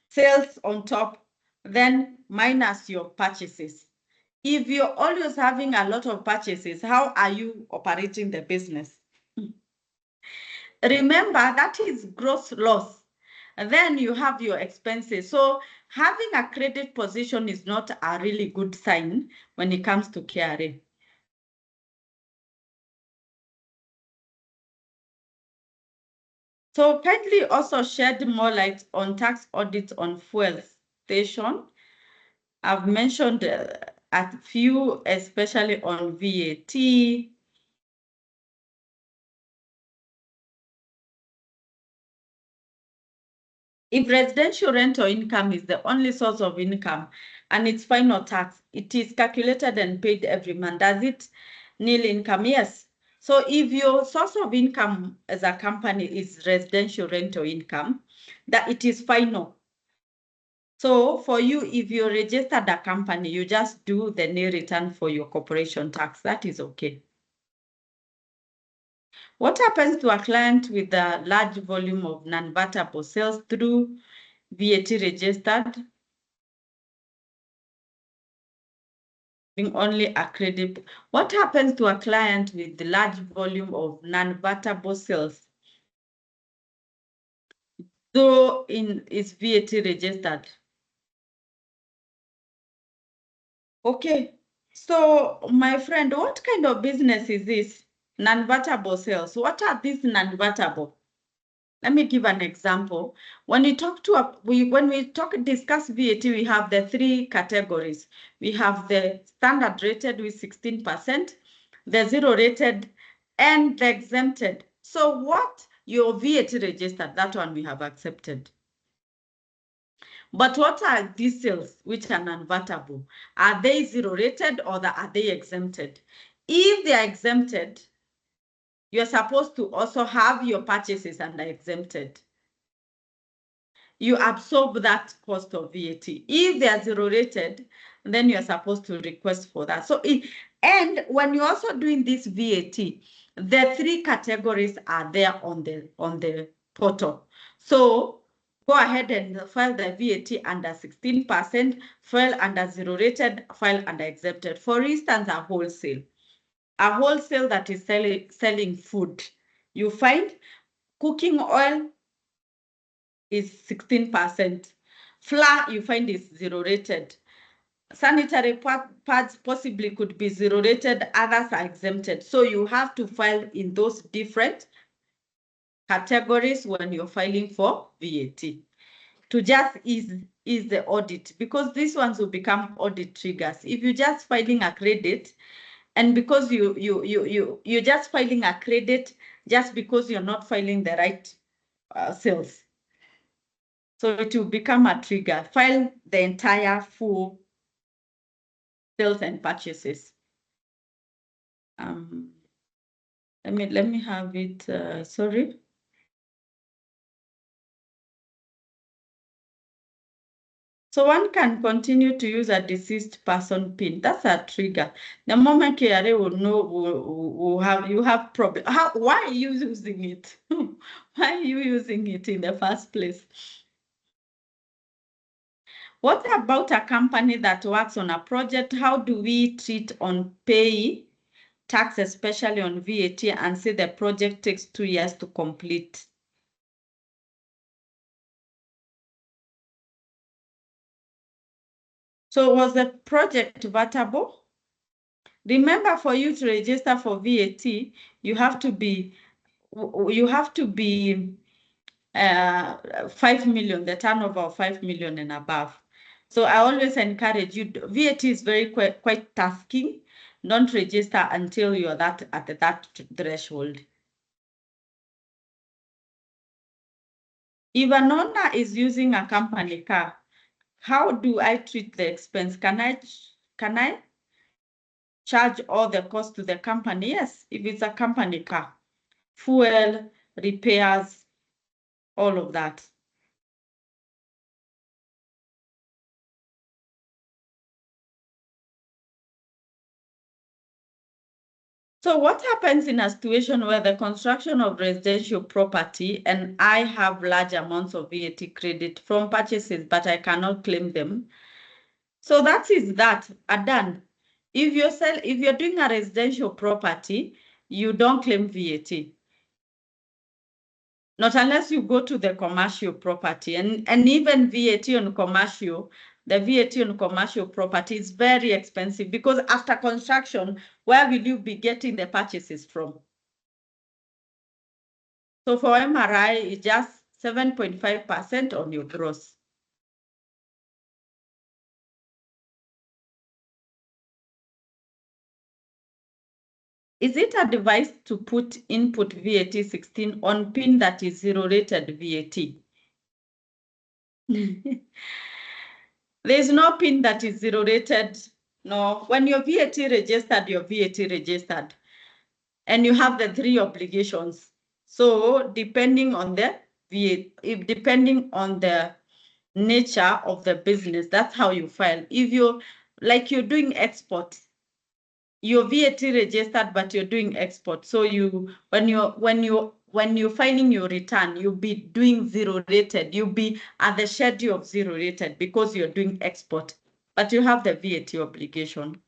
sales on top, then minus your purchases. If you're always having a lot of purchases, how are you operating the business? Remember, that is gross loss. And then you have your expenses. So having a credit position is not a really good sign when it comes to KRA. So kindly also shed more light on tax audits on fuel station. I've mentioned a few, especially on VAT. If residential rental income is the only source of income and it's final tax, it is calculated and paid every month. Does it nil income? Yes. So if your source of income as a company is residential rental income, that it is final. So for you, if you registered a company, you just do the nil return for your corporation tax. That is okay. What happens to a client with a large volume of non-vatable sales through VAT registered, being only a credit? What happens to a client with the large volume of non-vatable sales, though is VAT registered? Okay, so my friend, what kind of business is this? Non-vertible sales. What are these non-vertible? Let me give an example. When we discuss VAT, we have the three categories. We have the standard rated with 16%, the zero rated, and the exempted. So what your VAT registered, that one we have accepted. But what are these sales which are non-vertible? Are they zero rated or are they exempted? If they are exempted, you're supposed to also have your purchases under exempted. You absorb that cost of VAT. If they are zero rated, then you're supposed to request for that. And when you're also doing this VAT, the three categories are there on the portal. So go ahead and file the VAT under 16%, file under zero rated, file under exempted. For instance, a wholesale that is selling food. You find cooking oil is 16%. Flour, you find is zero rated. Sanitary pads possibly could be zero rated, others are exempted. So you have to file in those different categories when you're filing for VAT to just ease the audit, because these ones will become audit triggers. If you're just filing a credit, and because you're just filing a credit just because you're not filing the right sales, so it will become a trigger. File the entire full sales and purchases. Let me have it. Sorry. So one can continue to use a deceased person PIN. That's a trigger. The moment KRA will know you have problem. Why are you using it? Why are you using it in the first place? What about a company that works on a project? How do we treat on pay tax, especially on VAT, and say the project takes 2 years to complete? So was the project vertible? Remember, for you to register for VAT, you have to be 5 million, the turnover of 5 million and above. So I always encourage you. VAT is very quite tasking. Don't register until you're at that threshold. If an owner is using a company car, how do I treat the expense? Can I charge all the cost to the company? Yes, if it's a company car, fuel, repairs, all of that. So what happens in a situation where the construction of residential property and I have large amounts of VAT credit from purchases, but I cannot claim them? So that is that, done. If you're doing a residential property, you don't claim VAT. Not unless you go to the commercial property, and even VAT on commercial, the VAT on commercial property is very expensive, because after construction, where will you be getting the purchases from? So for MRI, it's just 7.5% on your gross. Is it advised to put input VAT 16 on PIN that is zero rated VAT? There's no PIN that is zero rated. No, when your VAT registered, your VAT registered. And you have the three obligations. So depending on the VAT, depending on the nature of the business, that's how you file. If you're doing export, you're VAT registered, but you're doing export. So when you're filing your return, you'll be doing zero rated. You'll be at the schedule of zero rated because you're doing export, but you have the VAT obligation.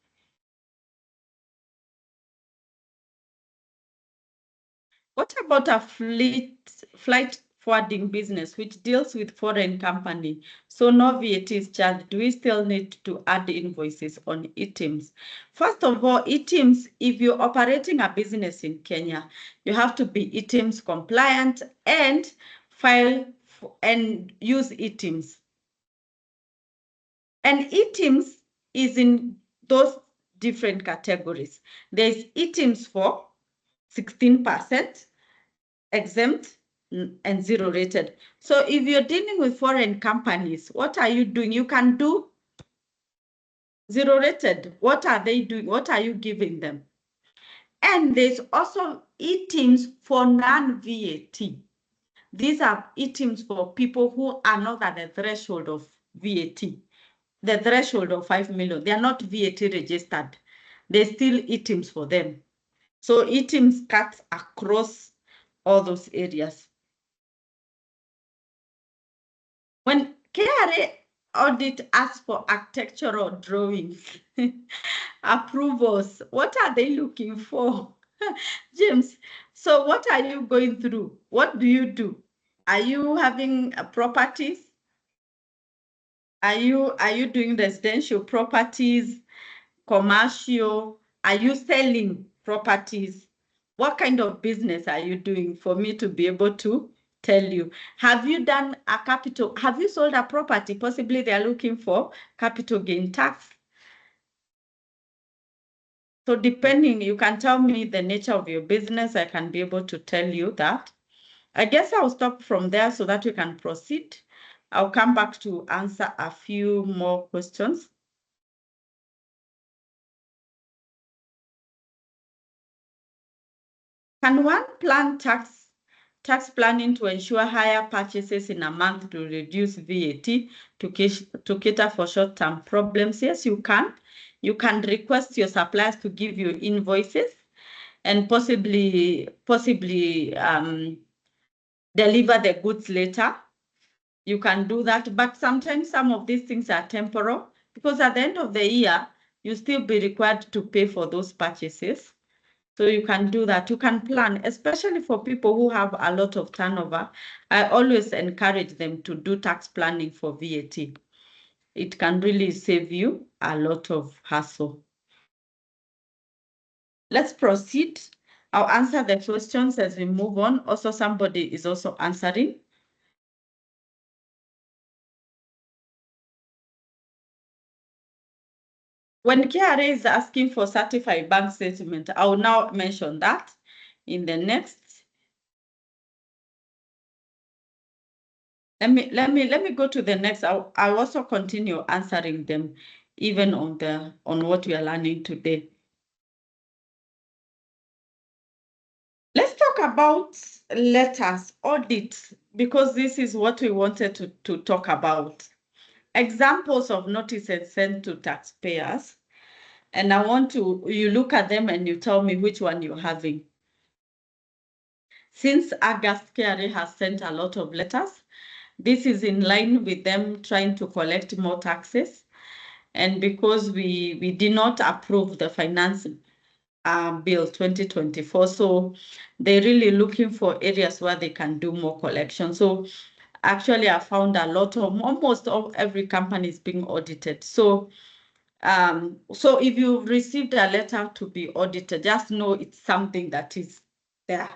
What about a flight forwarding business, which deals with foreign company. So no VAT is charged. We still need to add invoices on eTIMS. First of all, eTIMS, if you're operating a business in Kenya, you have to be eTIMS compliant and file and use eTIMS. And eTIMS is in those different categories. There's eTIMS for 16% exempt and zero rated. So if you're dealing with foreign companies, what are you doing? You can do zero rated. What are they doing? What are you giving them? And there's also eTIMS for non-VAT. These are eTIMS for people who are not at the threshold of VAT, the threshold of 5 million. They are not VAT registered. There's still eTIMS for them. So eTIMS cuts across all those areas. When KRA audit asks for architectural drawings, approvals, what are they looking for? James, so what are you going through? What do you do? Are you having properties? Are you doing residential properties, commercial? Are you selling properties? What kind of business are you doing for me to be able to tell you? Have you done a capital? Have you sold a property? Possibly they are looking for capital gain tax. So depending, you can tell me the nature of your business. I can be able to tell you that. I guess I'll stop from there so that we can proceed. I'll come back to answer a few more questions. Can one plan tax planning to ensure higher purchases in a month to reduce VAT to cater for short-term problems? Yes, you can. You can request your suppliers to give you invoices and possibly deliver the goods later. You can do that, but sometimes some of these things are temporal because at the end of the year, you still be required to pay for those purchases. So you can do that. You can plan, especially for people who have a lot of turnover. I always encourage them to do tax planning for VAT. It can really save you a lot of hassle. Let's proceed. I'll answer the questions as we move on. Also, somebody is also answering. When KRA is asking for certified bank statement, I will now mention that in the next. Let me go to the next. I'll also continue answering them even on what we are learning today. Let's talk about letters, audits, because this is what we wanted to talk about. Examples of notices sent to taxpayers. And I want you look at them and you tell me which one you're having. Since August, KRA has sent a lot of letters. This is in line with them trying to collect more taxes. And because we did not approve the finance bill 2024, so they're really looking for areas where they can do more collection. So actually, I found a lot of, almost every company is being audited. So if you've received a letter to be audited, just know it's something that is there.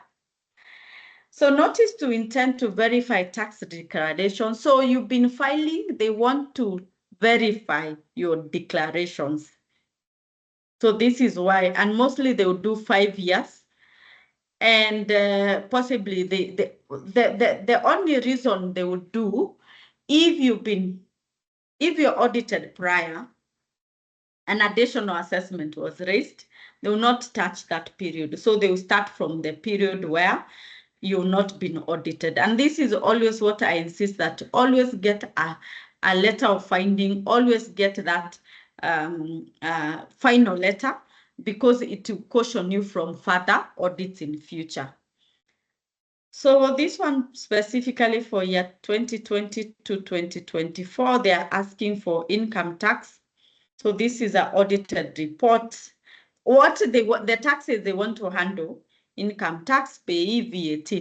So notice to intend to verify tax declaration. So you've been filing, they want to verify your declarations. So this is why, and mostly they will do 5 years. And possibly the only reason they would do, if you're audited prior, an additional assessment was raised, they will not touch that period. So they will start from the period where you've not been audited. And this is always what I insist, that always get a letter of finding, always get that final letter, because it will caution you from further audits in future. So this one specifically for year 2020 to 2024, they are asking for income tax. So this is an audited report. What the taxes they want to handle: income tax, payee, VAT.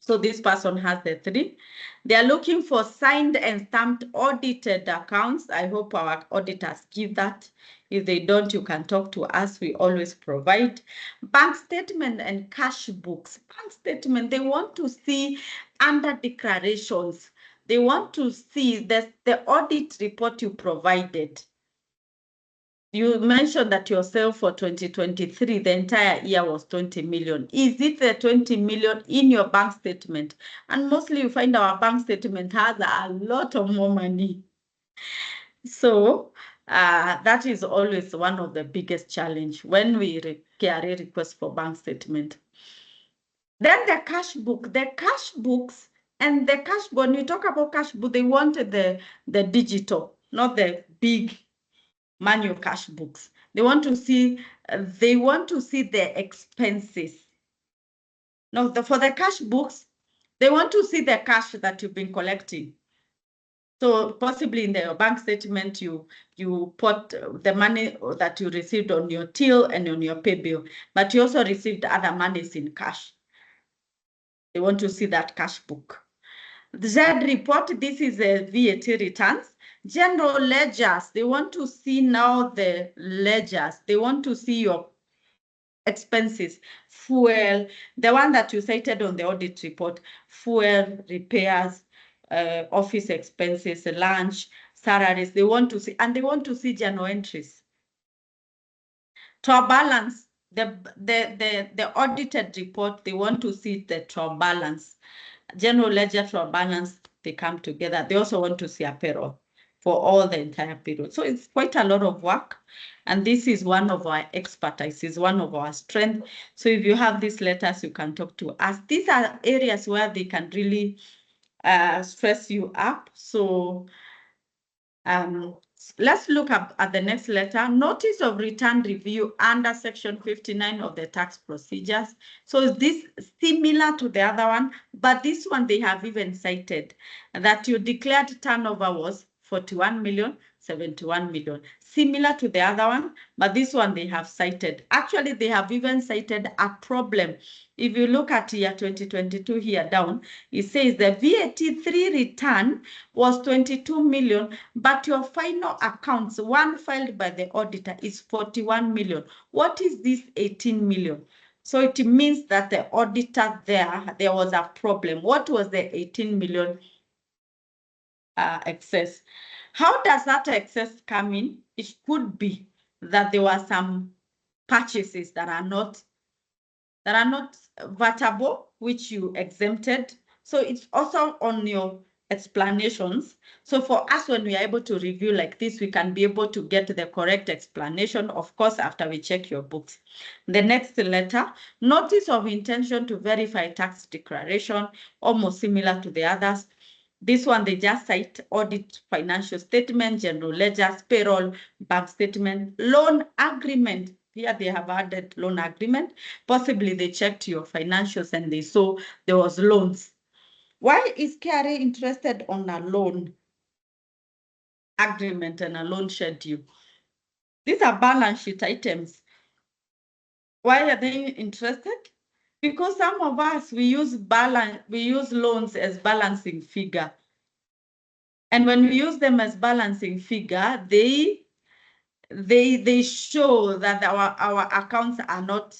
So this person has the 3. They are looking for signed and stamped audited accounts. I hope our auditors give that. If they don't, you can talk to us. We always provide. Bank statement and cash books. Bank statement, they want to see under declarations. They want to see the audit report you provided. You mentioned that yourself for 2023, the entire year was 20 million. Is it the 20 million in your bank statement? And mostly you find our bank statement has a lot of more money. So that is always one of the biggest challenge when we carry request for bank statement. Then the cash book, and the cash, when you talk about cash book, they wanted the digital, not the big manual cash books. They want to see the expenses. No, for the cash books, they want to see the cash that you've been collecting. So possibly in the bank statement, you put the money that you received on your till and on your pay bill, but you also received other monies in cash. They want to see that cash book. The Z report, this is a VAT returns. General ledgers, they want to see now the ledgers. They want to see your expenses, fuel, the one that you cited on the audit report, fuel, repairs, office expenses, lunch, salaries. They want to see, and they want to see journal entries. Trial balance, the audited report, they want to see the trial balance. General ledger, trial balance, they come together. They also want to see a payroll for all the entire period. So it's quite a lot of work. And this is one of our expertise, is one of our strengths. So if you have these letters, you can talk to us. These are areas where they can really stress you up. So let's look at the next letter. Notice of return review under section 59 of the tax procedures. So is this similar to the other one? But this one they have even cited that your declared turnover was 41 million, 71 million. Similar to the other one, but this one they have cited. Actually, they have even cited a problem. If you look at year 2022 here down, it says the VAT3 return was 22 million, but your final accounts, one filed by the auditor, is 41 million. What is this 18 million? So it means that the auditor there was a problem. What was the 18 million excess? How does that excess come in? It could be that there were some purchases that are not vatable, which you exempted. So it's also on your explanations. So for us, when we are able to review like this, we can be able to get the correct explanation, of course, after we check your books. The next letter, notice of intention to verify tax declaration, almost similar to the others. This one, they just cite audit, financial statement, general ledgers, payroll, bank statement, loan agreement. Here they have added loan agreement. Possibly they checked your financials and they saw there was loans. Why is KRA interested on a loan agreement and a loan schedule? These are balance sheet items. Why are they interested? Because some of us, we use loans as balancing figure. And when we use them as balancing figure, they show that our accounts are not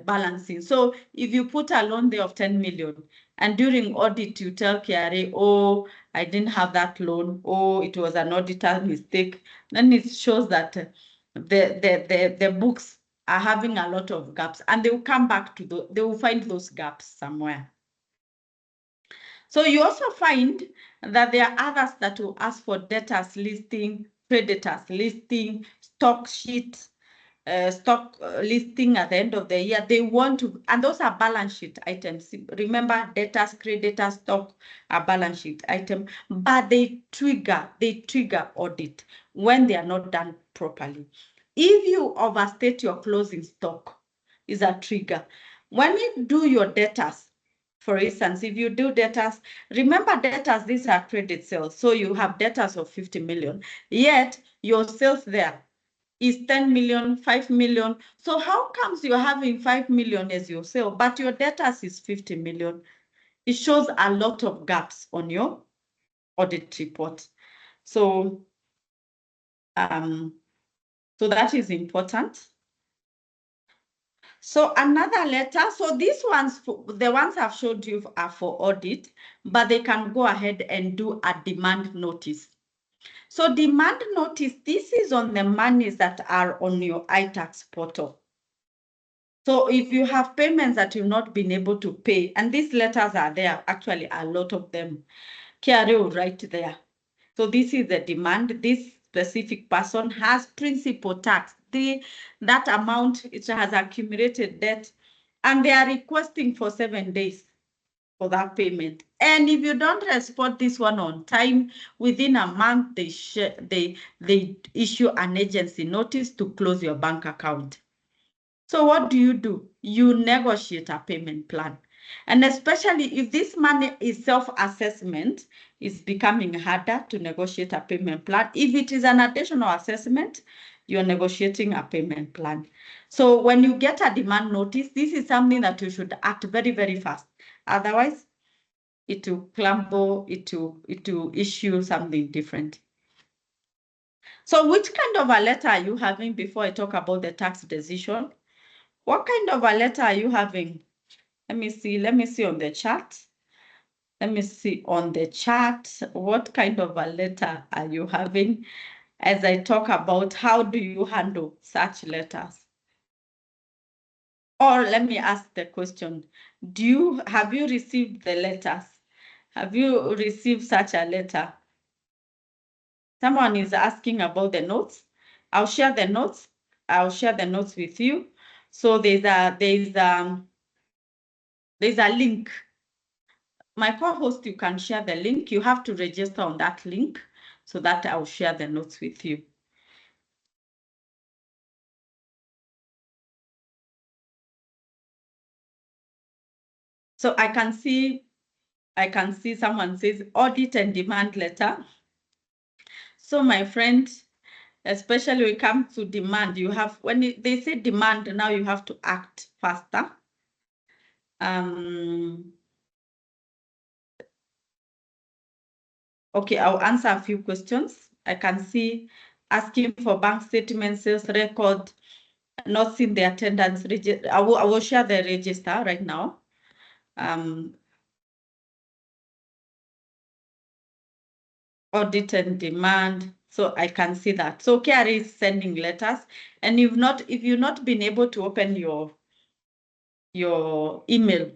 balancing. So if you put a loan there of 10 million and during audit you tell KRA, oh, I didn't have that loan, oh, it was an auditor mistake, then it shows that the books are having a lot of gaps, and they will come back to they will find those gaps somewhere. So you also find that there are others that will ask for debtors listing, creditors listing, stock sheet, stock listing at the end of the year. They want to, and those are balance sheet items. Remember, debtors, creditors, stock are balance sheet item, but they trigger audit when they are not done properly. If you overstate your closing stock, is a trigger. When you do your debtors, for instance, if you do debtors, remember debtors, these are credit sales. So you have debtors of 50 million, yet your sales there is 10 million, 5 million. So how comes you're having 5 million as your sale, but your debtors is 50 million? It shows a lot of gaps on your audit report. So, so that is important. So another letter, so these ones, the ones I've showed you are for audit, but they can go ahead and do a demand notice. So demand notice, this is on the monies that are on your iTax portal. So if you have payments that you've not been able to pay, and these letters are there, actually a lot of them, KRA will write there. So this is the demand. This specific person has principal tax. That amount, it has accumulated debt, and they are requesting for 7 days for that payment. And if you don't respond this one on time, within a month, they issue an agency notice to close your bank account. So what do? You negotiate a payment plan. And especially if this money is self-assessment, it's becoming harder to negotiate a payment plan. If it is an additional assessment, you're negotiating a payment plan. So when you get a demand notice, this is something that you should act very, very fast. Otherwise, it will crumble, it will issue something different. So which kind of a letter are you having before I talk about the tax decision? What kind of a letter are you having? Let me see on the chart. Let me see on the chart. What kind of a letter are you having as I talk about how do you handle such letters? Or let me ask the question. Have you received the letters? Have you received such a letter? Someone is asking about the notes. I'll share the notes. I'll share the notes with you. So there's a link. My co-host, you can share the link. You have to register on that link so that I'll share the notes with you. So I can see someone says audit and demand letter. So my friend, especially when it comes to demand, you have, they say demand, now you have to act faster. Okay, I'll answer a few questions. I can see asking for bank statement, sales record, not seeing the attendance register. I will share the register right now. Audit and demand. So I can see that. So KRA is sending letters, and if you've not been able to open your email,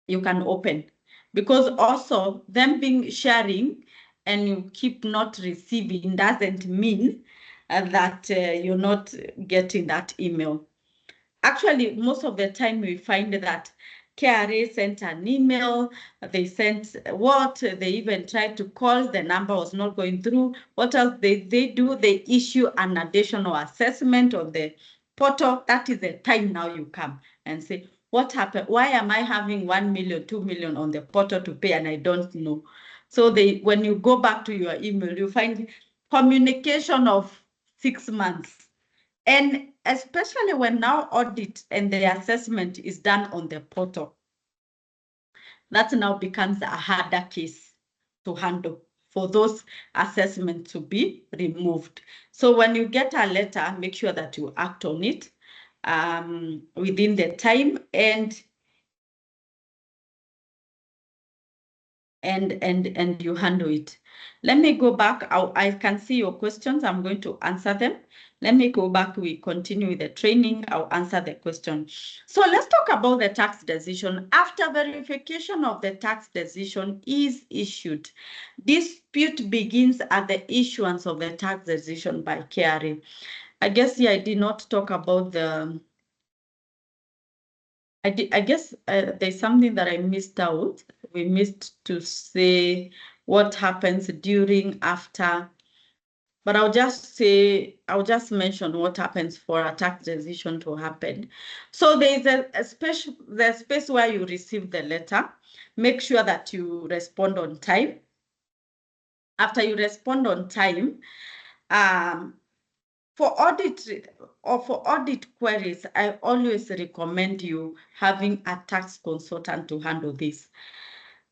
you can open, because also them being sharing and you keep not receiving doesn't mean that you're not getting that email. Actually, most of the time we find that KRA sent an email, they sent what, they even tried to call, the number was not going through. What else they do? They issue an additional assessment on the portal. That is the time now you come and say, what happened? Why am I having 1 million, 2 million on the portal to pay and I don't know? So when you go back to your email, you find communication of 6 months. And especially when now audit and the assessment is done on the portal, that now becomes a harder case to handle for those assessments to be removed. So when you get a letter, make sure that you act on it within the time and you handle it. Let me go back. I can see your questions. I'm going to answer them. Let me go back. We continue with the training. I'll answer the question. So let's talk about the tax decision. After verification of the tax decision is issued, dispute begins at the issuance of the tax decision by KRA. I guess I did not talk about the I guess there's something that I missed out. We missed to say what happens during, after, but I'll just mention what happens for a tax decision to happen. So there is the space where you receive the letter. Make sure that you respond on time. After you respond on time, For audit queries, I always recommend you having a tax consultant to handle this.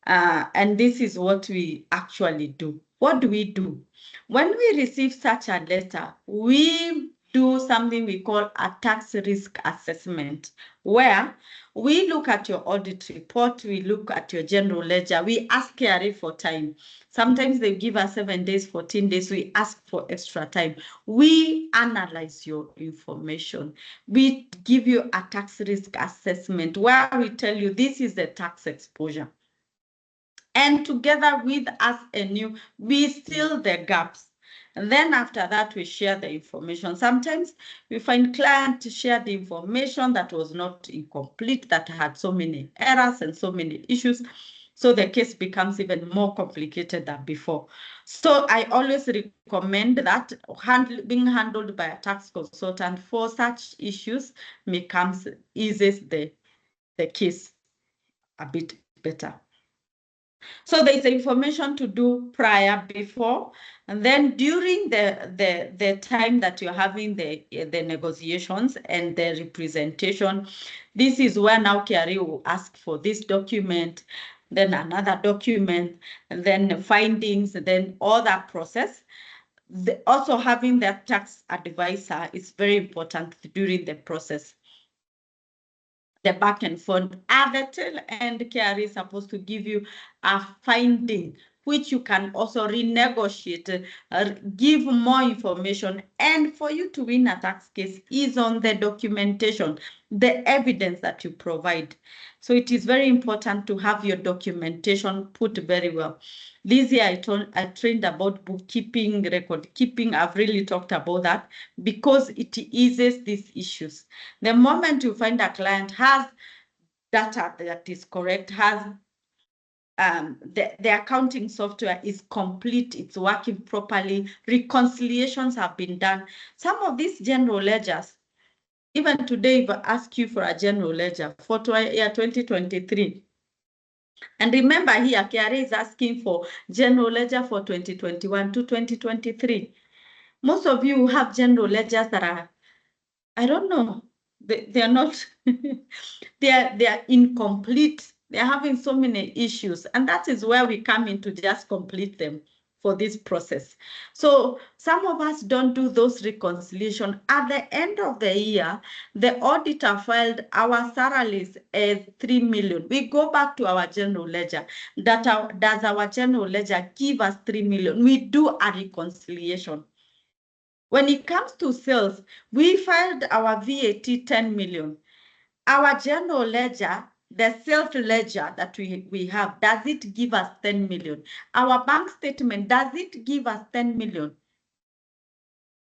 And this is what we actually do. What do we do? When we receive such a letter, we do something we call a tax risk assessment, where we look at your audit report, we look at your general ledger, we ask KRA for time. Sometimes they give us 7 days, 14 days, we ask for extra time. We analyze your information. We give you a tax risk assessment where we tell you this is the tax exposure. And together with us and you, we fill the gaps. And then after that, we share the information. Sometimes we find clients share the information that was not incomplete, that had so many errors and so many issues. So the case becomes even more complicated than before. So I always recommend that being handled by a tax consultant for such issues eases the case a bit better. So there's information to do prior, before, and then during the time that you're having the negotiations and the representation. This is where now KRA will ask for this document, then another document, and then the findings, and then all that process. Also having that tax advisor is very important during the process. The back and front. At the tail end, KRA is supposed to give you a finding, which you can also renegotiate, give more information. And for you to win a tax case is on the documentation, the evidence that you provide. So it is very important to have your documentation put very well. This year, I trained about bookkeeping, record keeping. I've really talked about that because it eases these issues. The moment you find a client has data that is correct, has the accounting software is complete, it's working properly, reconciliations have been done. Some of these general ledgers, even today, if I ask you for a general ledger for year 2023, and remember here, KRA is asking for general ledger for 2021 to 2023. Most of you have general ledgers that are, I don't know, they are not, they are incomplete. They're having so many issues. And that is where we come in to just complete them for this process. So some of us don't do those reconciliation. At the end of the year, the auditor filed our salaries as 3 million. We go back to our general ledger. Does our general ledger give us 3 million? We do a reconciliation. When it comes to sales, we filed our VAT 10 million. Our general ledger, the sales ledger that we have, does it give us 10 million? Our bank statement, does it give us 10 million?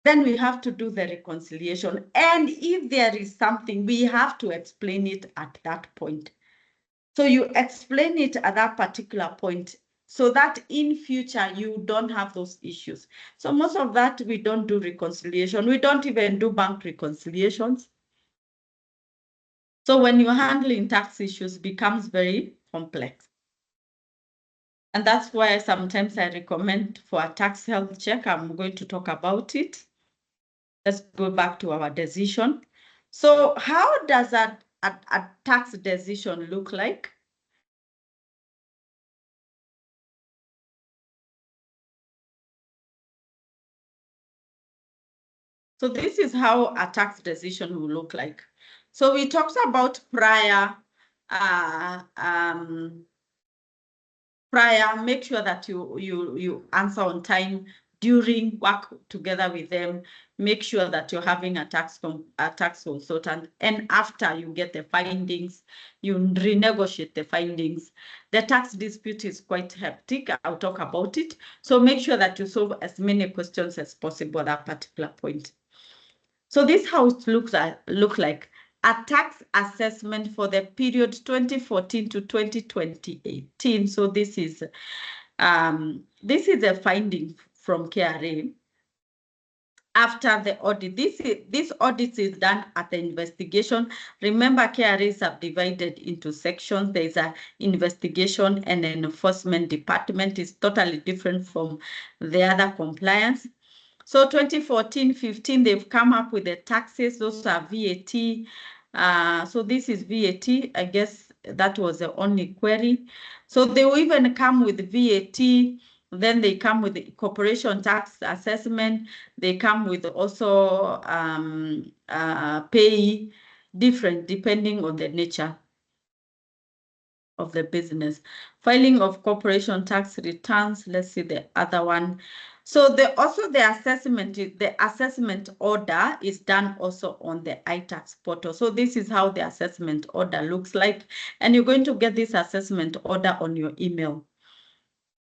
Then we have to do the reconciliation. And if there is something, we have to explain it at that point. So you explain it at that particular point so that in future you don't have those issues. So most of that, we don't do reconciliation. We don't even do bank reconciliations. So when you're handling tax issues, it becomes very complex. And that's why sometimes I recommend for a tax health check. I'm going to talk about it. Let's go back to our decision. So how does a tax decision look like? So this is how a tax decision will look like. So we talked about prior, make sure that you answer on time during, work together with them, make sure that you're having a tax consultant, and after you get the findings, you renegotiate the findings. The tax dispute is quite hectic. I'll talk about it. So make sure that you solve as many questions as possible at that particular point. So this is how it look like. A tax assessment for the period 2014 to 2018. So this is a finding from KRA after the audit. This audit is done at the investigation. Remember, KRA is subdivided into sections. There is an investigation and an enforcement department. Is totally different from the other compliance. So 2014-15, they've come up with the taxes. Those are VAT. So this is VAT. I guess that was the only query. So they will even come with VAT. Then they come with the corporation tax assessment. They come with also pay different depending on the nature of the business. Filing of corporation tax returns. Let's see the other one. So the assessment order is done also on the iTax portal. So this is how the assessment order looks like. And you're going to get this assessment order on your email.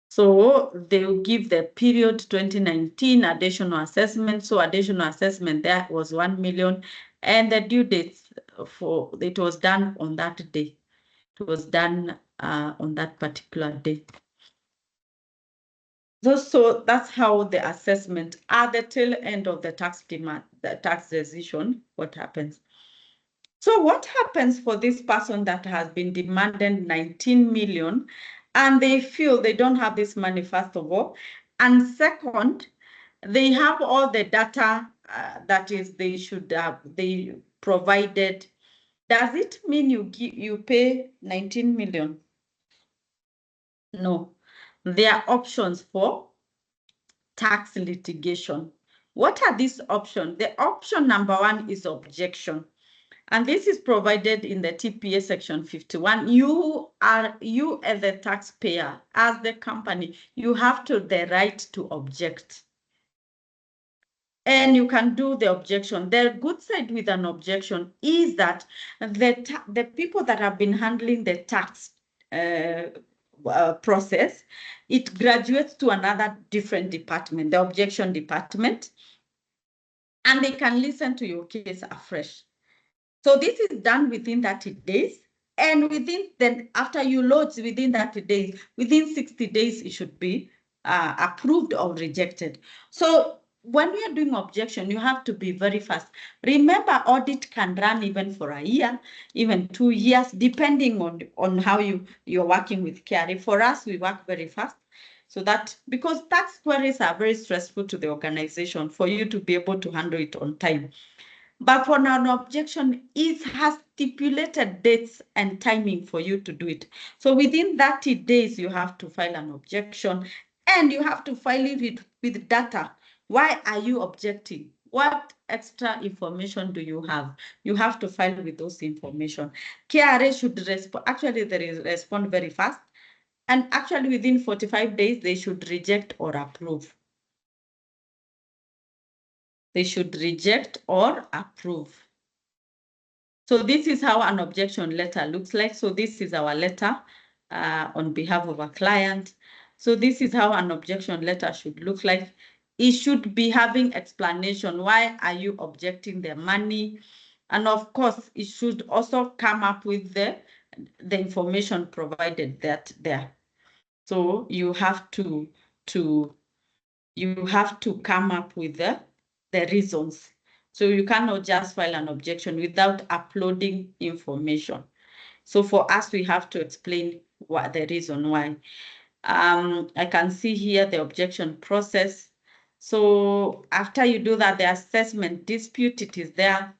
So they will give the period 2019 additional assessment. So additional assessment there was 1 million, and the due date for it was done on that day. It was done on that particular day. So that's how the assessment at the tail end of the tax demand, the tax decision, what happens. So what happens for this person that has been demanded 19 million and they feel they don't have this money, first of all, and second, they have all the data that is they should have, they provided. Does it mean you pay 19 million? No. There are options for tax litigation. What are these options? The option number one is objection. And this is provided in the TPA section 51. You as the taxpayer, as the company, you have the right to object. And you can do the objection. The good side with an objection is that the people that have been handling the tax process, it graduates to another different department, the objection department, and they can listen to your case afresh. So this is done within 30 days. And after you lodge within 30 days, within 60 days, it should be approved or rejected. So when we are doing objection, you have to be very fast. Remember, audit can run even for a year, even 2 years, depending on how you're working with KRA. For us, we work very fast. So that, because tax queries are very stressful to the organization, for you to be able to handle it on time. But for an objection, it has stipulated dates and timing for you to do it. So within 30 days, you have to file an objection, and you have to file it with data. Why are you objecting? What extra information do you have? You have to file with those information. KRA should respond. Actually, they respond very fast. And actually, within 45 days, they should reject or approve. They should reject or approve. So this is how an objection letter looks like. So this is our letter on behalf of a client. So this is how an objection letter should look like. It should be having explanation. Why are you objecting the money? And of course, it should also come up with the information provided there. So you have to come up with the reasons. So you cannot just file an objection without uploading information. So for us, we have to explain what the reason why. I can see here the objection process. So after you do that, the assessment dispute, it is there.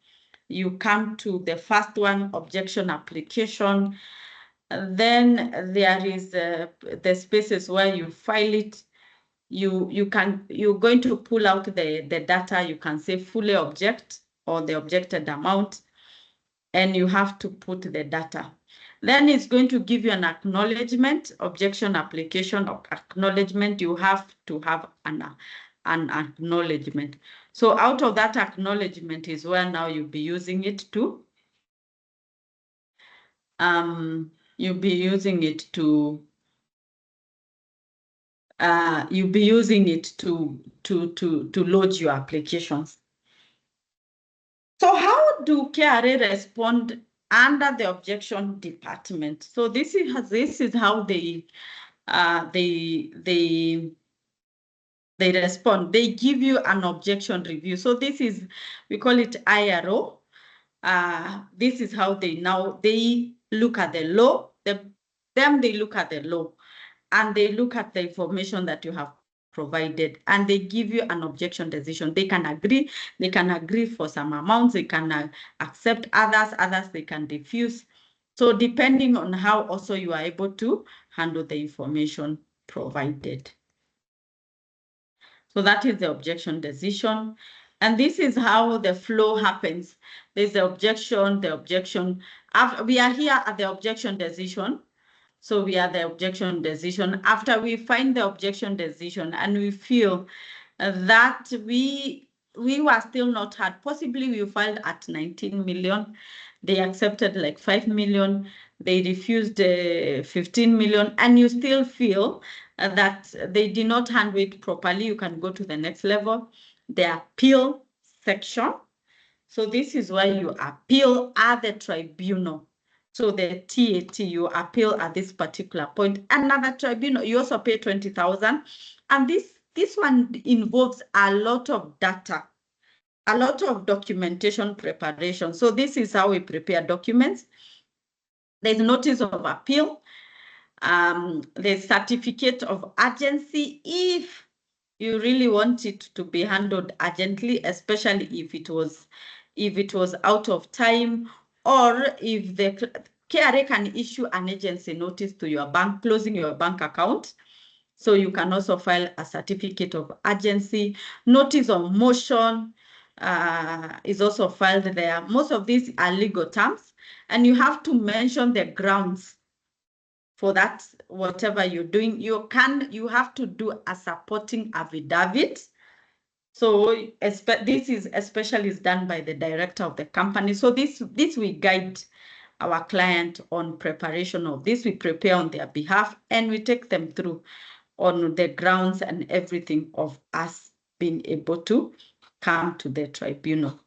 You come to the first one, objection application. Then there is the spaces where you file it. You're going to pull out the data. You can say fully object or the objected amount, and you have to put the data. Then it's going to give you an acknowledgement, objection application or acknowledgement. You have to have an acknowledgement. So out of that acknowledgement is where now you'll be using it to load your applications. So how do KRA respond under the objection department? So this is how they respond. They give you an objection review. So this is, we call it IRO. This is how they look at the law. They look at the law, and they look at the information that you have provided, and they give you an objection decision. They can agree for some amounts, they can accept others they can refuse. So depending on how also you are able to handle the information provided. So that is the objection decision. And this is how the flow happens. There's the objection. We are here at the objection decision. So we are the objection decision. After we find the objection decision and we feel that we were still not heard, possibly we filed at 19 million, they accepted like 5 million, they refused 15 million, and you still feel that they did not handle it properly, you can go to the next level, the appeal section. So this is where you appeal at the tribunal. So the TAT, you appeal at this particular point. Another tribunal, you also pay 20,000. And this one involves a lot of data, a lot of documentation preparation. So this is how we prepare documents. There's notice of appeal. The certificate of urgency, if you really want it to be handled urgently, especially if it was out of time, or if the KRA can issue an agency notice to your bank, closing your bank account. So you can also file a certificate of urgency. Notice of motion is also filed there. Most of these are legal terms, and you have to mention the grounds for that, whatever you're doing. You have to do a supporting affidavit. So this is especially done by the director of the company. So this we guide our client on preparation of this. We prepare on their behalf and we take them through on the grounds and everything of us being able to come to the tribunal.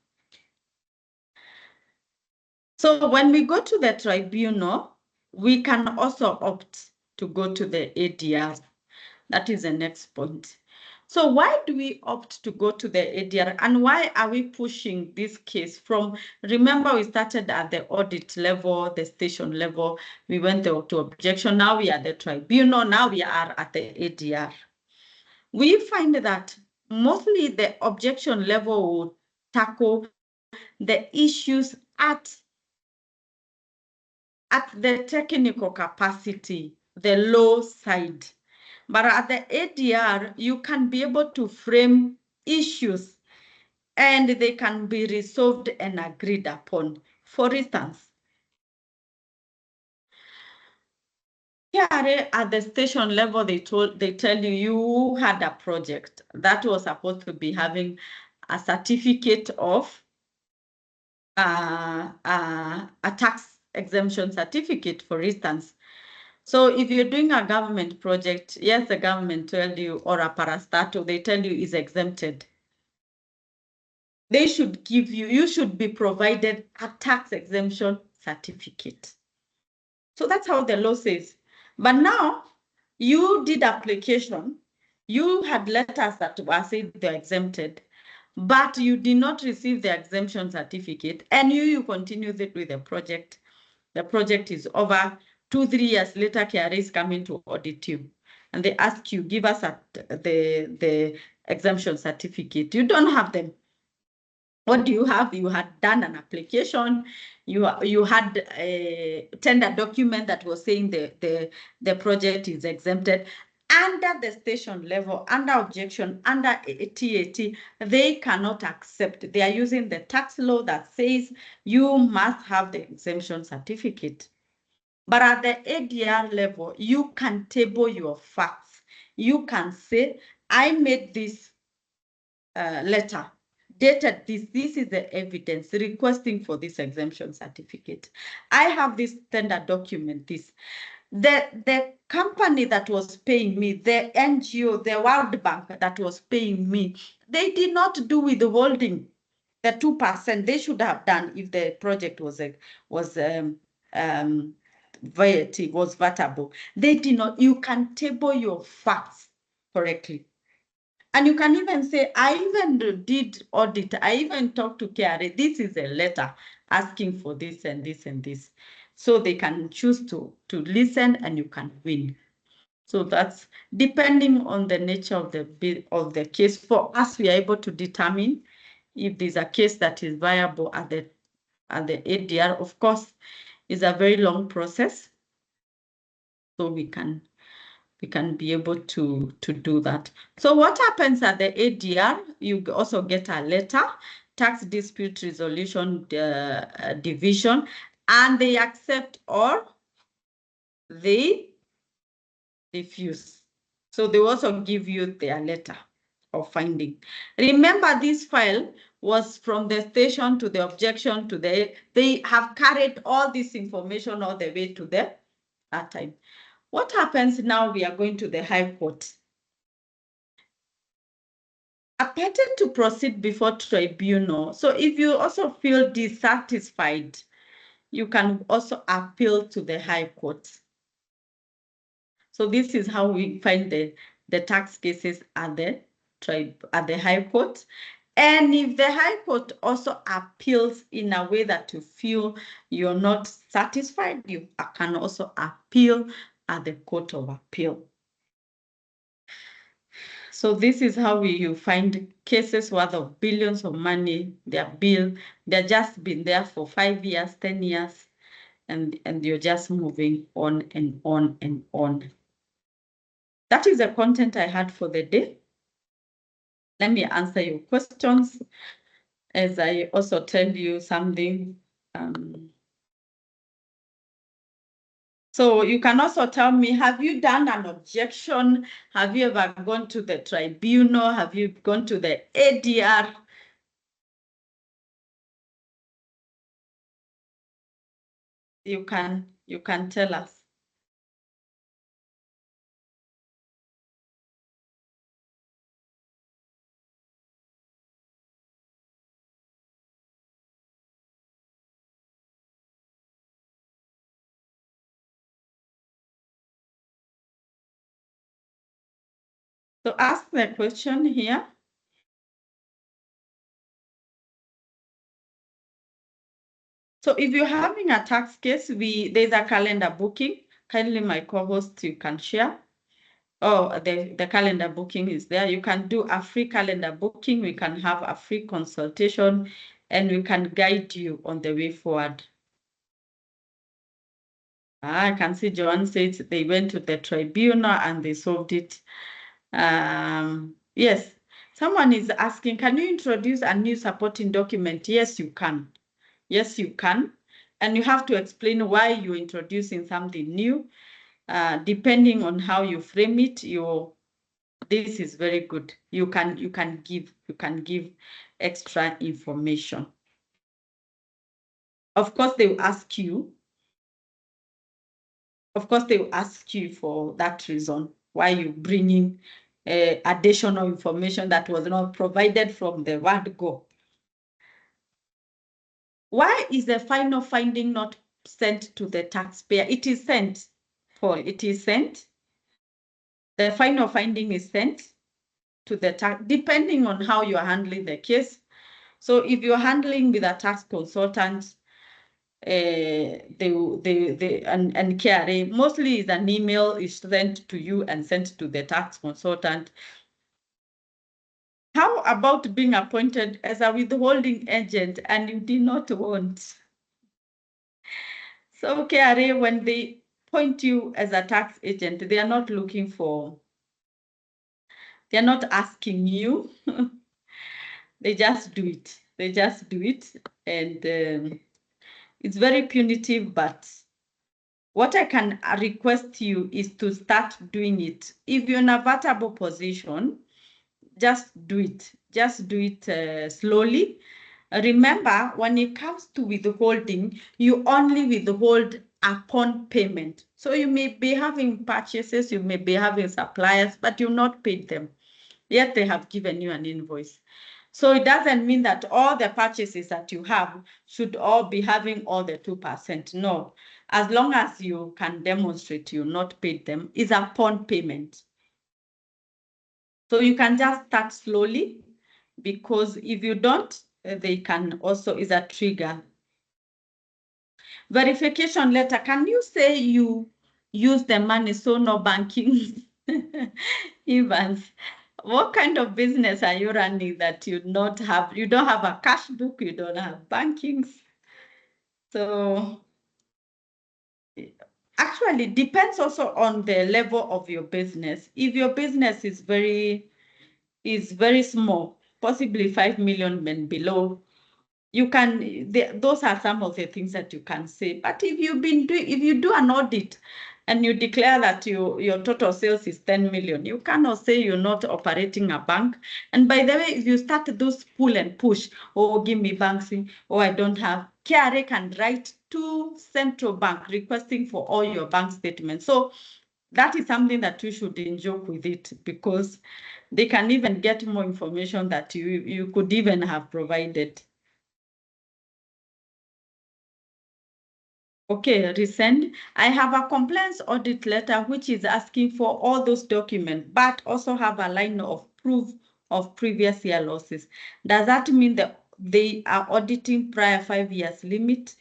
So when we go to the tribunal, we can also opt to go to the ADR. That is the next point. So why do we opt to go to the ADR, and why are we pushing this case from, remember we started at the audit level, the station level, we went to objection, now we are at the tribunal, now we are at the ADR. We find that mostly the objection level will tackle the issues at the technical capacity, the low side. But at the ADR, you can be able to frame issues and they can be resolved and agreed upon. For instance, here at the station level, they tell you had a project that was supposed to be having a certificate of a tax exemption certificate, for instance. So if you're doing a government project, yes, the government tell you, or a parastatal, they tell you is exempted. They should give you should be provided a tax exemption certificate. So that's how the law says. But now you did application, you had letters that were said they're exempted, but you did not receive the exemption certificate, and you continue with the project. The project is over. 2-3 years later, KRA is coming to audit you, and they ask you, give us the exemption certificate. You don't have them. What do you have? You had done an application. You had a tender document that was saying the project is exempted. Under the station level, under objection, under TAT, they cannot accept. They are using the tax law that says you must have the exemption certificate. But at the ADR level, you can table your facts. You can say, I made this letter, dated this is the evidence requesting for this exemption certificate. I have this tender document, the company that was paying me, the NGO, the World Bank that was paying me, they did not do withholding. The 2% they should have done if the project was VAT, was vatable. They did not. You can table your facts correctly. And you can even say, I even did audit. I even talked to KRA. This is a letter asking for this and this and this. So they can choose to listen and you can win. So that's depending on the nature of the case. For us, we are able to determine if there's a case that is viable at the ADR. Of course, it's a very long process, so we can be able to do that. So what happens at the ADR? You also get a letter, tax dispute resolution division, and they accept or they refuse. So they also give you their letter of finding. Remember, this file was from the station to the objection to they have carried all this information all the way to that time. What happens now? We are going to the High Court. A party to proceed before tribunal. So if you also feel dissatisfied, you can also appeal to the High Court. So this is how we find the tax cases at the High Court. And if the High Court also appeals in a way that you feel you're not satisfied, you can also appeal at the Court of Appeal. So this is how you find cases worth of billions of money. They're just been there for 5 years, 10 years, and you're just moving on and on and on. That is the content I had for the day. Let me answer your questions as I also tell you something. So you can also tell me, have you done an objection? Have you ever gone to the tribunal? Have you gone to the ADR? You can tell us. So ask the question here. So if you're having a tax case, there's a calendar booking. Kindly, my co-host, you can share. Oh, the calendar booking is there. You can do a free calendar booking. We can have a free consultation, and we can guide you on the way forward. I can see Joanne says they went to the tribunal and they solved it. Yes, someone is asking, can you introduce a new supporting document? Yes, you can. Yes, you can. And you have to explain why you're introducing something new. Depending on how you frame it, this is very good. You can give extra information. Of course, they will ask you. Of course, they will ask you for that reason why you bringing additional information that was not provided from the word go. Why is the final finding not sent to the taxpayer? It is sent, Paul. It is sent. The final finding is sent to the tax, depending on how you are handling the case. So if you're handling with a tax consultant, and KRA, mostly is an email is sent to you and sent to the tax consultant. How about being appointed as a withholding agent and you did not want? So KRA, when they appoint you as a tax agent, they are not looking for, they're not asking you. They just do it. They just do it. And it's very punitive, but what I can request you is to start doing it. If you're in a vulnerable position, just do it. Just do it slowly. Remember, when it comes to withholding, you only withhold upon payment. So you may be having purchases, you may be having suppliers, but you've not paid them. Yet they have given you an invoice. So it doesn't mean that all the purchases that you have should all be having all the 2%. No, as long as you can demonstrate you not paid them, is upon payment. So you can just start slowly, because if you don't, they can also is a trigger. Verification letter. Can you say you use the money, so no banking. Evans, what kind of business are you running that you don't have a cash book, you don't have bankings? So actually depends also on the level of your business. If your business is very small, possibly 5 million and below, you can, those are some of the things that you can say. But if you do an audit and you declare that your total sales is 10 million, you cannot say you're not operating a bank. And by the way, if you start those pull and push, oh, give me banks, oh, I don't have, KRA can write to central bank requesting for all your bank statements. So that is something that you should enjoy with it, because they can even get more information that you could even have provided. Okay, resend. I have a compliance audit letter which is asking for all those documents, but also have a line of proof of previous year losses. Does that mean that they are auditing prior 5 years limit?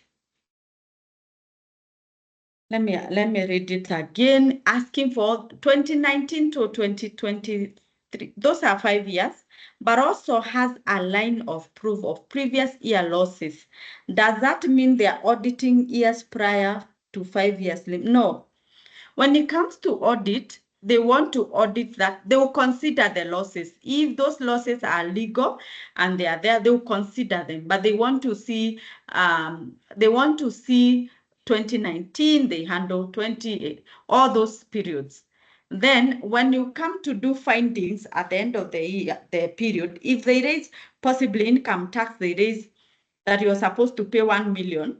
Let me read it again. Asking for 2019 to 2023. Those are 5 years, but also has a line of proof of previous year losses. Does that mean they are auditing years prior to 5 years? No. When it comes to audit, they want to audit that. They will consider the losses. If those losses are legal and they are there, they will consider them. But they want to see 2019, they handle 20, all those periods. Then when you come to do findings at the end of the year, the period, if they raise possibly income tax, they raise that you're supposed to pay 1 million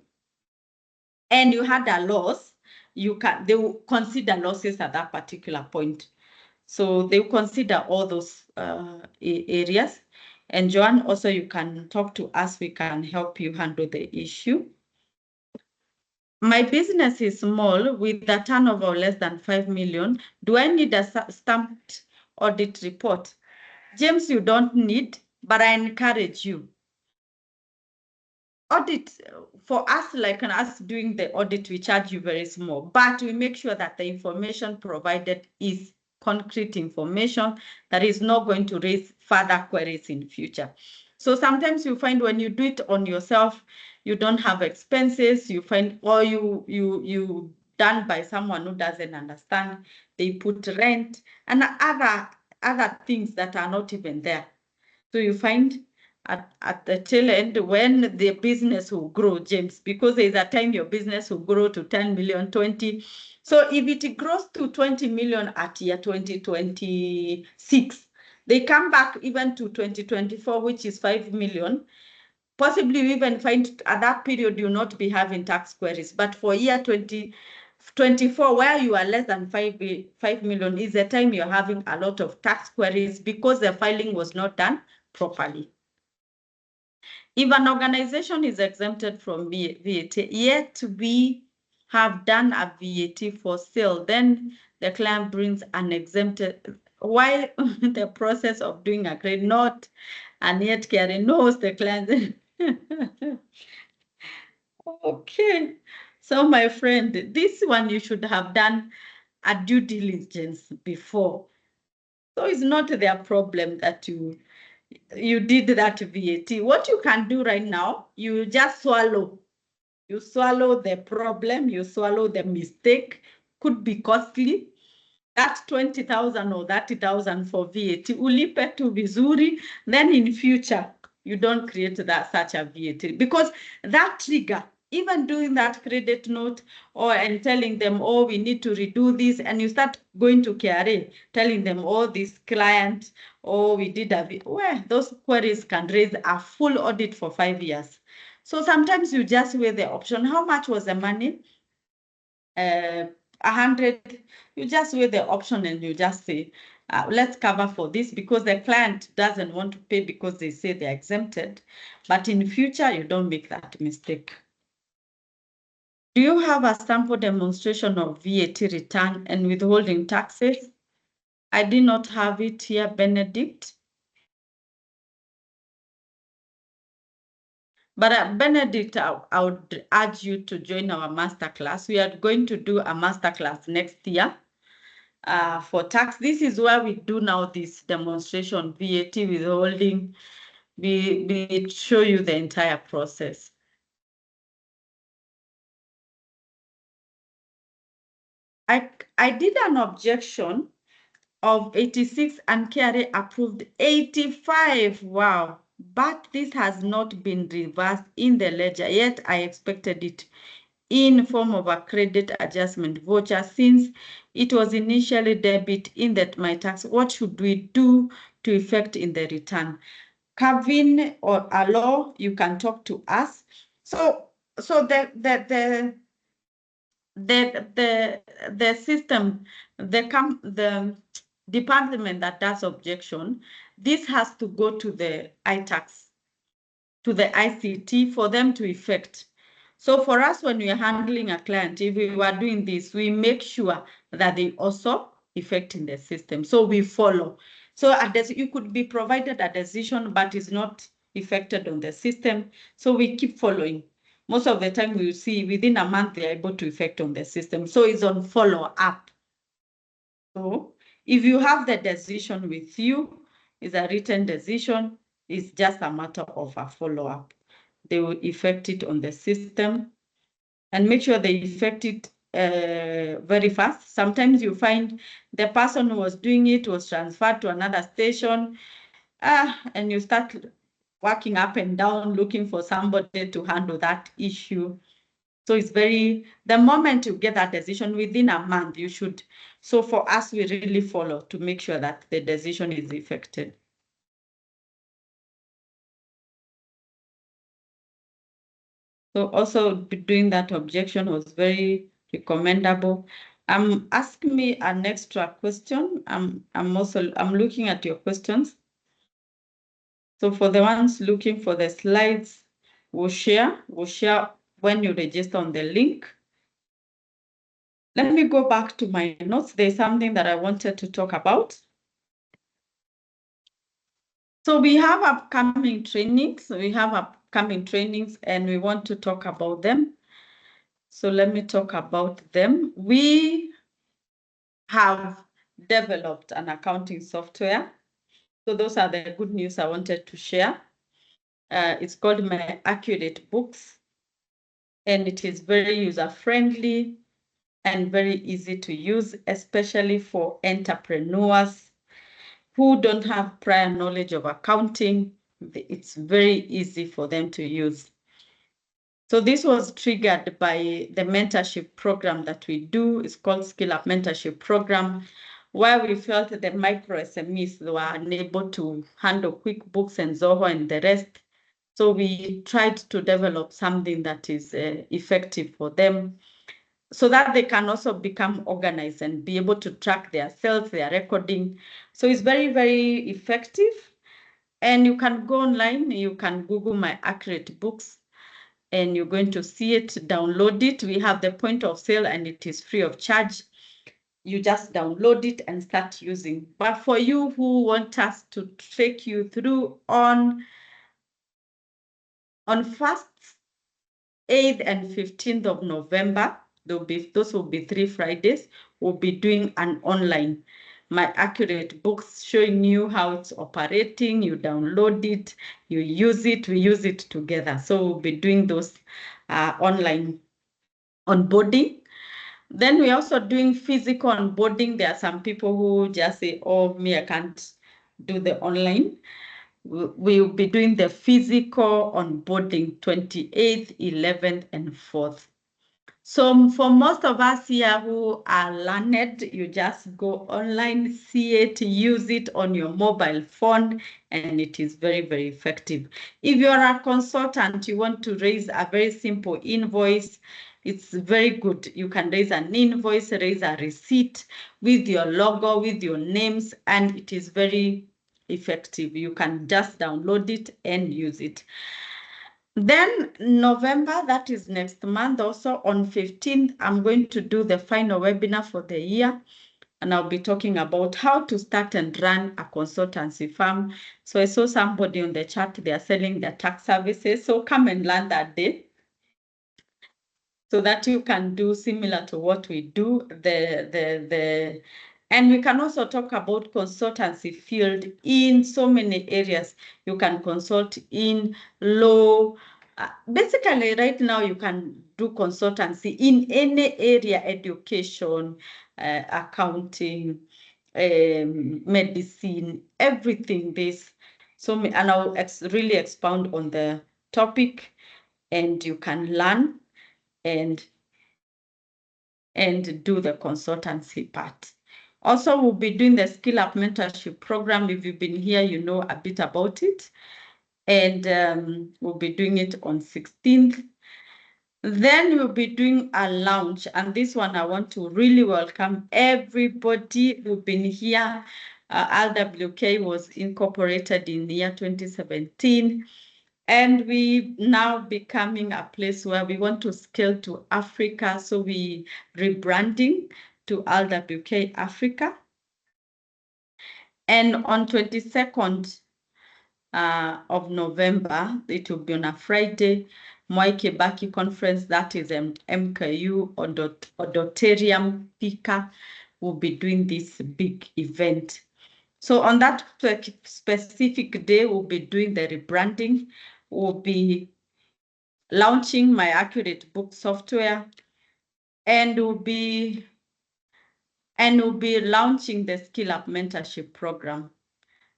and you had a loss, they will consider losses at that particular point. So they will consider all those areas. And Joanne, also you can talk to us. We can help you handle the issue. My business is small with a turnover less than 5 million. Do I need a stamped audit report? James, you don't need, but I encourage you. Audit, for us, like us doing the audit, we charge you very small, but we make sure that the information provided is concrete information that is not going to raise further queries in future. So sometimes you find when you do it on yourself, you don't have expenses, you find, or you done by someone who doesn't understand, they put rent and other things that are not even there. So you find at the tail end when the business will grow, James, because there's a time your business will grow to 10 million, 20. So if it grows to 20 million at year 2026, they come back even to 2024, which is 5 million. Possibly you even find at that period you'll not be having tax queries. But for year 2024, where you are less than 5 million, is the time you're having a lot of tax queries because the filing was not done properly. If an organization is exempted from VAT, yet we have done a VAT for sale, then the client brings an exempted, while the process of doing a credit note, and yet Karen knows the client. Okay, so my friend, this one you should have done a due diligence before. So it's not their problem that you did that VAT. What you can do right now, you just swallow. You swallow the problem, you swallow the mistake, could be costly. That 20,000 or 30,000 for VAT, ulipe tu vizuri, then in future, you don't create such a VAT. Because that trigger, even doing that credit note and telling them, oh, we need to redo this, and you start going to KRA, telling them, oh, this client, oh, we did well, those queries can raise a full audit for 5 years. So sometimes you just weigh the option. How much was the money? 100, you just weigh the option and you just say, let's cover for this, because the client doesn't want to pay because they say they're exempted. But in future, you don't make that mistake. Do you have a sample demonstration of VAT return and withholding taxes? I did not have it here, Benedict. But Benedict, I would urge you to join our masterclass. We are going to do a masterclass next year for tax. This is where we do now this demonstration, VAT withholding. We show you the entire process. I did an objection of 86 and KRA approved 85. Wow. But this has not been reversed in the ledger, yet I expected it in form of a credit adjustment voucher since it was initially debit in that my tax. What should we do to effect in the return? Kevin or Alo, you can talk to us. So the system, the department that does objection, this has to go to the iTax, to the ICT for them to effect. So for us, when we are handling a client, if we were doing this, we make sure that they also effect in the system. So we follow. So you could be provided a decision, but it's not effected on the system. So we keep following. Most of the time, we see within a month, they're able to effect on the system. So it's on follow up. So if you have the decision with you, it's a written decision, it's just a matter of a follow-up. They will effect it on the system and make sure they effect it very fast. Sometimes you find the person who was doing it was transferred to another station, and you start working up and down looking for somebody to handle that issue. So it's the moment you get that decision within a month, you should. So for us, we really follow to make sure that the decision is effected. So also doing that objection was very recommendable. Ask me an extra question. I'm looking at your questions. So for the ones looking for the slides, we'll share when you register on the link. Let me go back to my notes. There's something that I wanted to talk about. So we have upcoming trainings. And we want to talk about them. So let me talk about them. We have developed an accounting software. So those are the good news I wanted to share. It's called My Accurate Books, and it is very user-friendly and very easy to use, especially for entrepreneurs who don't have prior knowledge of accounting. It's very easy for them to use. So this was triggered by the mentorship program that we do. It's called Skill Up Mentorship Program, where we felt that the micro SMEs were unable to handle QuickBooks and Zoho and the rest. So we tried to develop something that is effective for them so that they can also become organized and be able to track their sales, their recording. So it's very, very effective. And you can go online, you can Google My Accurate Books, and you're going to see it, download it. We have the point of sale and it is free of charge. You just download it and start using. But for you who want us to take you through on 1st, 8th, and 15th of November, those will be 3 Fridays, we'll be doing an online My Accurate Books, showing you how it's operating. You download it, you use it, we use it together. So we'll be doing those online onboarding. Then we're also doing physical onboarding. There are some people who just say, oh, me, I can't do the online. We'll be doing the physical onboarding 28th, 11th, and 4th. So for most of us here who are learned, you just go online, see it, use it on your mobile phone, and it is very, very effective. If you're a consultant, you want to raise a very simple invoice, it's very good. You can raise an invoice, raise a receipt with your logo, with your names, and it is very effective. You can just download it and use it. Then November, that is next month, also on 15th, I'm going to do the final webinar for the year. and I'll be talking about how to start and run a consultancy firm. So I saw somebody on the chat, they are selling their tax services. So come and learn that day, so that you can do similar to what we do. And we can also talk about consultancy field in so many areas. You can consult in law. Basically, right now, you can do consultancy in any area: education, accounting, medicine, everything. And I'll really expound on the topic, and you can learn and do the consultancy part. Also, we'll be doing the Skill Up Mentorship Program. If you've been here, you know a bit about it. And we'll be doing it on 16th. Then we'll be doing a launch. And this one, I want to really welcome everybody who've been here. LWK was incorporated in the year 2017. And we now becoming a place where we want to scale to Africa. So we rebranding to LWK Africa. And on 22nd of November, it will be on a Friday, Mwai Kibaki conference, that is MKU Auditorium Pika, will be doing this big event. So on that specific day, we'll be doing the rebranding. We'll be launching my Accurate Book software, and we'll be launching the Skill Up Mentorship Program.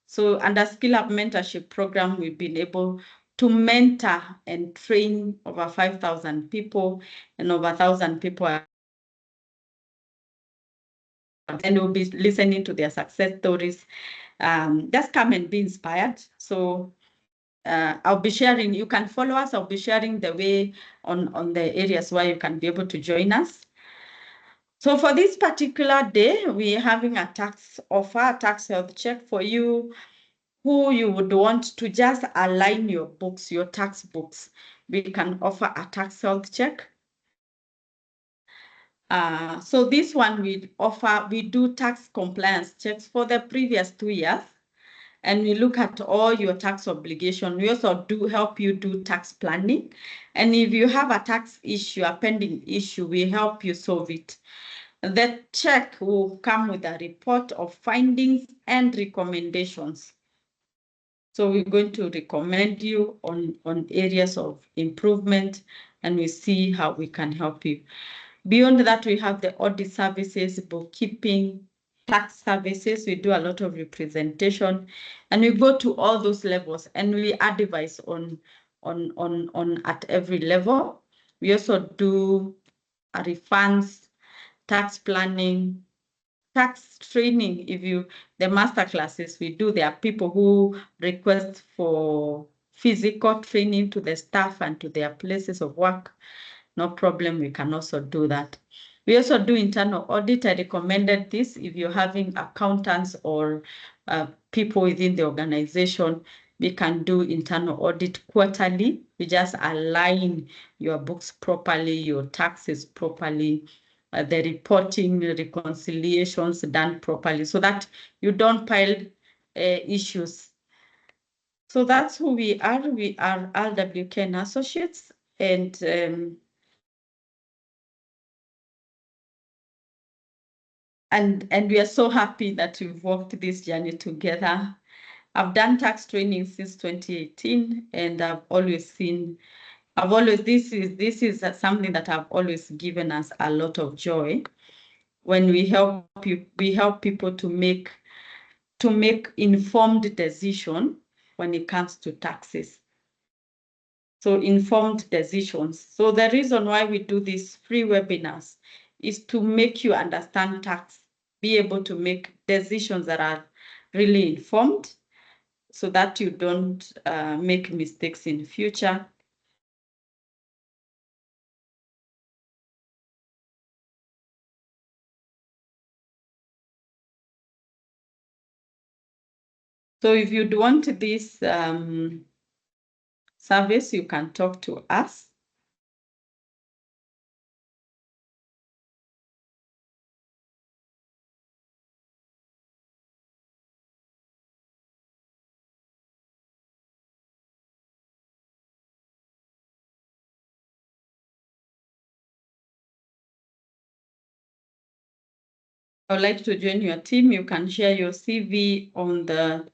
So under Skill Up Mentorship Program, we've been able to mentor and train over 5,000 people, and over 1,000 people are, and we'll be listening to their success stories. Just come and be inspired. So I'll be sharing, you can follow us. I'll be sharing the way on the areas where you can be able to join us. So for this particular day, we're having a tax offer, a tax health check for you who you would want to just align your books, your tax books. We can offer a tax health check. So this one we do tax compliance checks for the previous 2 years. And we look at all your tax obligation. We also do help you do tax planning. And if you have a tax issue, a pending issue, we help you solve it. The check will come with a report of findings and recommendations. So we're going to recommend you on areas of improvement, and we see how we can help you. Beyond that, we have the audit services, bookkeeping, tax services. We do a lot of representation, and we go to all those levels, and we advise on at every level. We also do refunds, tax planning, tax training. The master classes we do, there are people who request for physical training to the staff and to their places of work. No problem, we can also do that. We also do internal audit. I recommended this if you're having accountants or people within the organization. We can do internal audit quarterly. We just align your books properly, your taxes properly, the reporting, reconciliations done properly, so that you don't pile issues. So that's who we are. We are LWK and Associates, and we are so happy that we've walked this journey together. I've done tax training since 2018, and this is something that I've always given us a lot of joy. When we help people to make informed decision when it comes to taxes. So informed decisions. So the reason why we do these free webinars is to make you understand tax, be able to make decisions that are really informed, so that you don't make mistakes in future. So if you'd want this service, you can talk to us. I would like to join your team, you can share your CV on the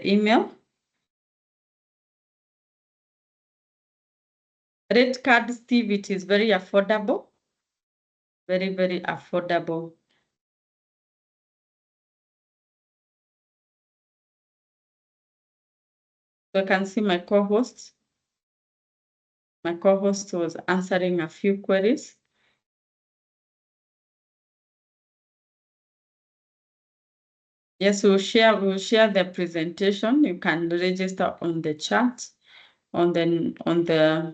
email. Rate card, Steve, it is very affordable. Very, very affordable. So I can see my co-host. My co-host was answering a few queries. Yes, we'll share the presentation. You can register on the chat, on the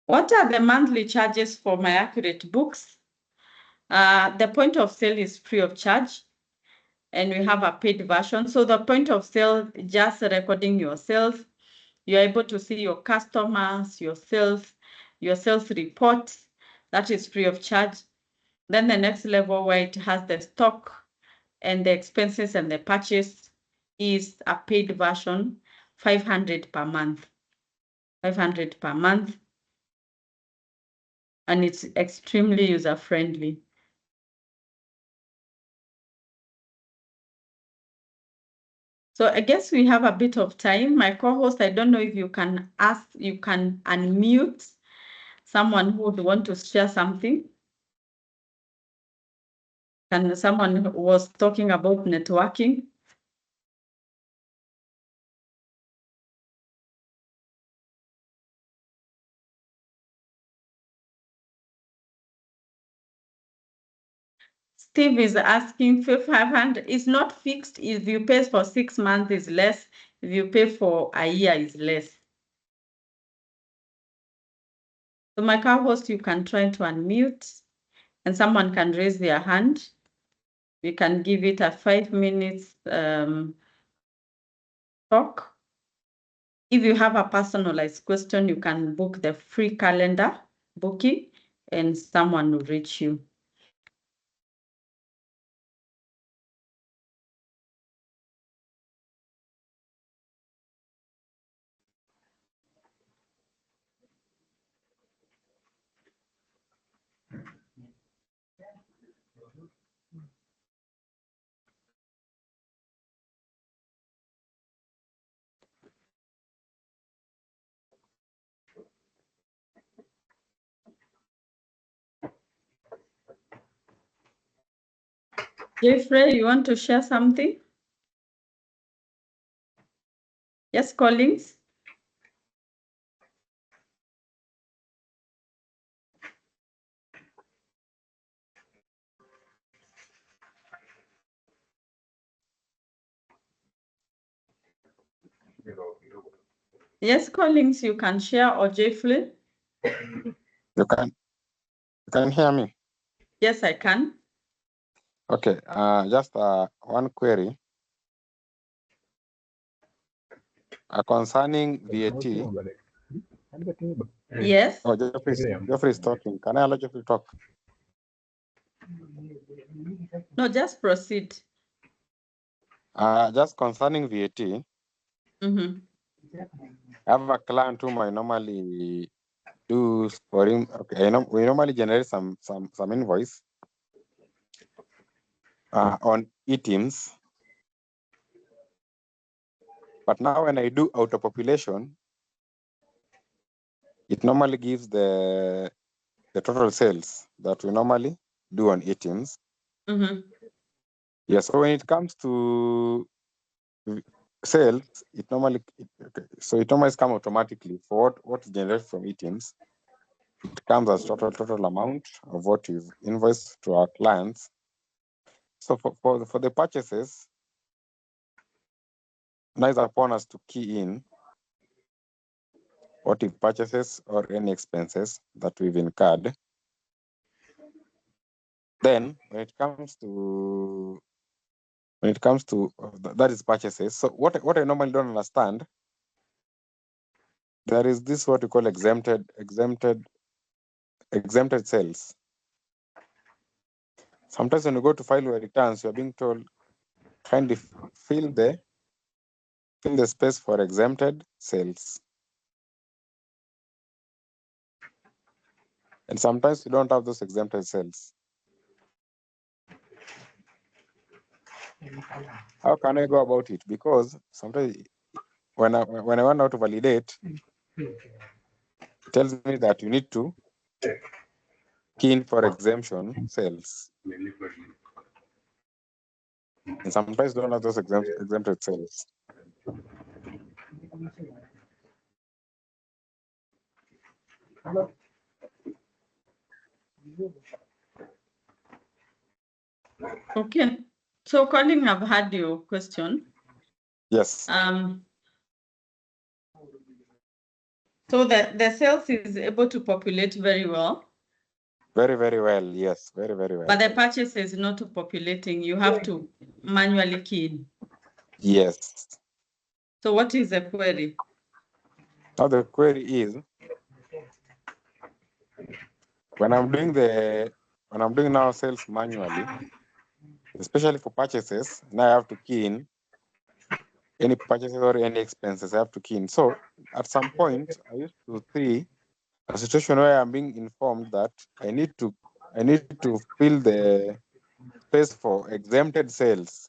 what are the monthly charges for my accurate books? The point of sale is free of charge, and we have a paid version. So the point of sale, just recording yourself. You're able to see your customers, your sales reports. That is free of charge. Then the next level, where it has the stock and the expenses and the purchase, is a paid version, 500 per month. 500 per month. And it's extremely user-friendly. So I guess we have a bit of time. My co-host, I don't know if you can unmute someone who would want to share something. And someone was talking about networking. Steve is asking 500 is not fixed. If you pay for 6 months is less. If you pay for a year is less. So my co-host, you can try to unmute and someone can raise their hand. We can give it a 5 minutes talk. If you have a personalized question, you can book the free calendar booking and someone will reach you. Jeffrey, you want to share something? Yes, Collins? Yes, Collins, you can share, or Jeffrey? You can hear me? Yes, I can. Okay, just one query concerning VAT. Yes. Oh, Jeffrey is talking. Can I allow Jeffrey to talk? No, just proceed. Just concerning VAT. Mm-hmm. I have a client whom I normally do for him. Okay, we normally generate some invoice on eTeams. But now when I do auto population, it normally gives the total sales that we normally do on eTeams. Mm-hmm. Yes, so when it comes to sales, it normally come automatically for what is generated from eTeams. It comes as total amount of what we've invoiced to our clients. So for the purchases, now it's upon us to key in what if purchases or any expenses that we've incurred. Then when it comes to that is purchases. So what I normally don't understand, there is this what we call exempted sales. Sometimes when you go to file your returns, you're being told kindly fill the space for exempted sales. And sometimes we don't have those exempted cells. How can I go about it? Because sometimes when I want now to validate, it tells me that you need to key in for exemption cells. And sometimes don't have those exempted cells. Okay. So Colin, I've had your question. Yes. So the cells is able to populate very well. Very, very well. Yes, very, very well. But the patches is not populating. You have to manually key in. Yes. So what is the query? Now the query is, when I'm doing now sales manually, especially for purchases, now I have to key in any purchases or any expenses. I have to key in. So at some point, I used to see a situation where I'm being informed that I need to fill the space for exempted sales.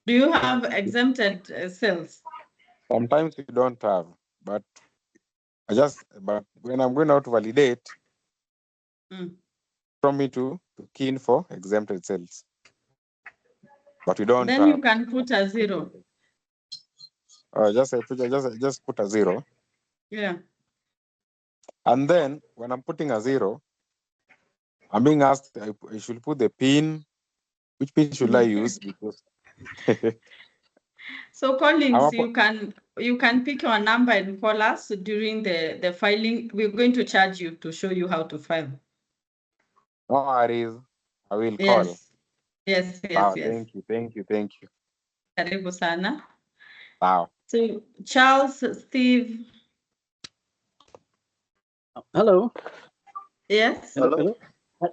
Do you have exempted cells? Sometimes you don't have, but when I'm going out to validate, from me to key in for exempted sales. But we don't then have. You can put a 0. Just put a 0. Yeah. And then when I'm putting a 0, I'm being asked I should put the pin. Which pin should I use? Because so Collins, you can pick your number and call us during the filing. We're going to charge you to show you how to file. No worries. I will yes. call. Yes. Thank you. Karibu sana. Wow. So Charles, Steve. Hello. Yes. Hello.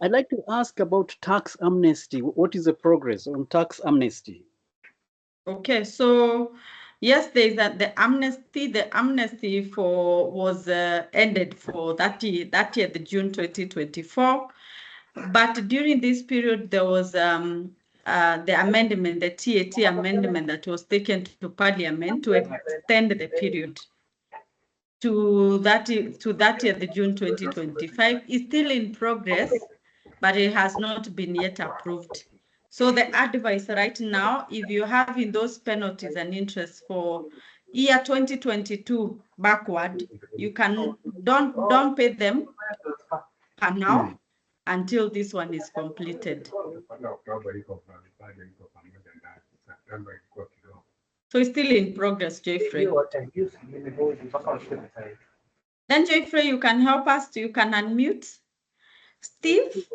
I'd like to ask about tax amnesty. What is the progress on tax amnesty? Okay, so yes, there is the amnesty. The amnesty was ended for that year, the June 2024. But during this period, there was the amendment, the TAT amendment that was taken to Parliament to extend the period to that year, the June 2025. Is still in progress, but it has not been yet approved. So the advice right now, if you're having those penalties and interest for year 2022 backward, you don't pay them per now until this one is completed. So it's still in progress, Jeffrey. Then Jeffrey, you can help us. You can unmute. Steve?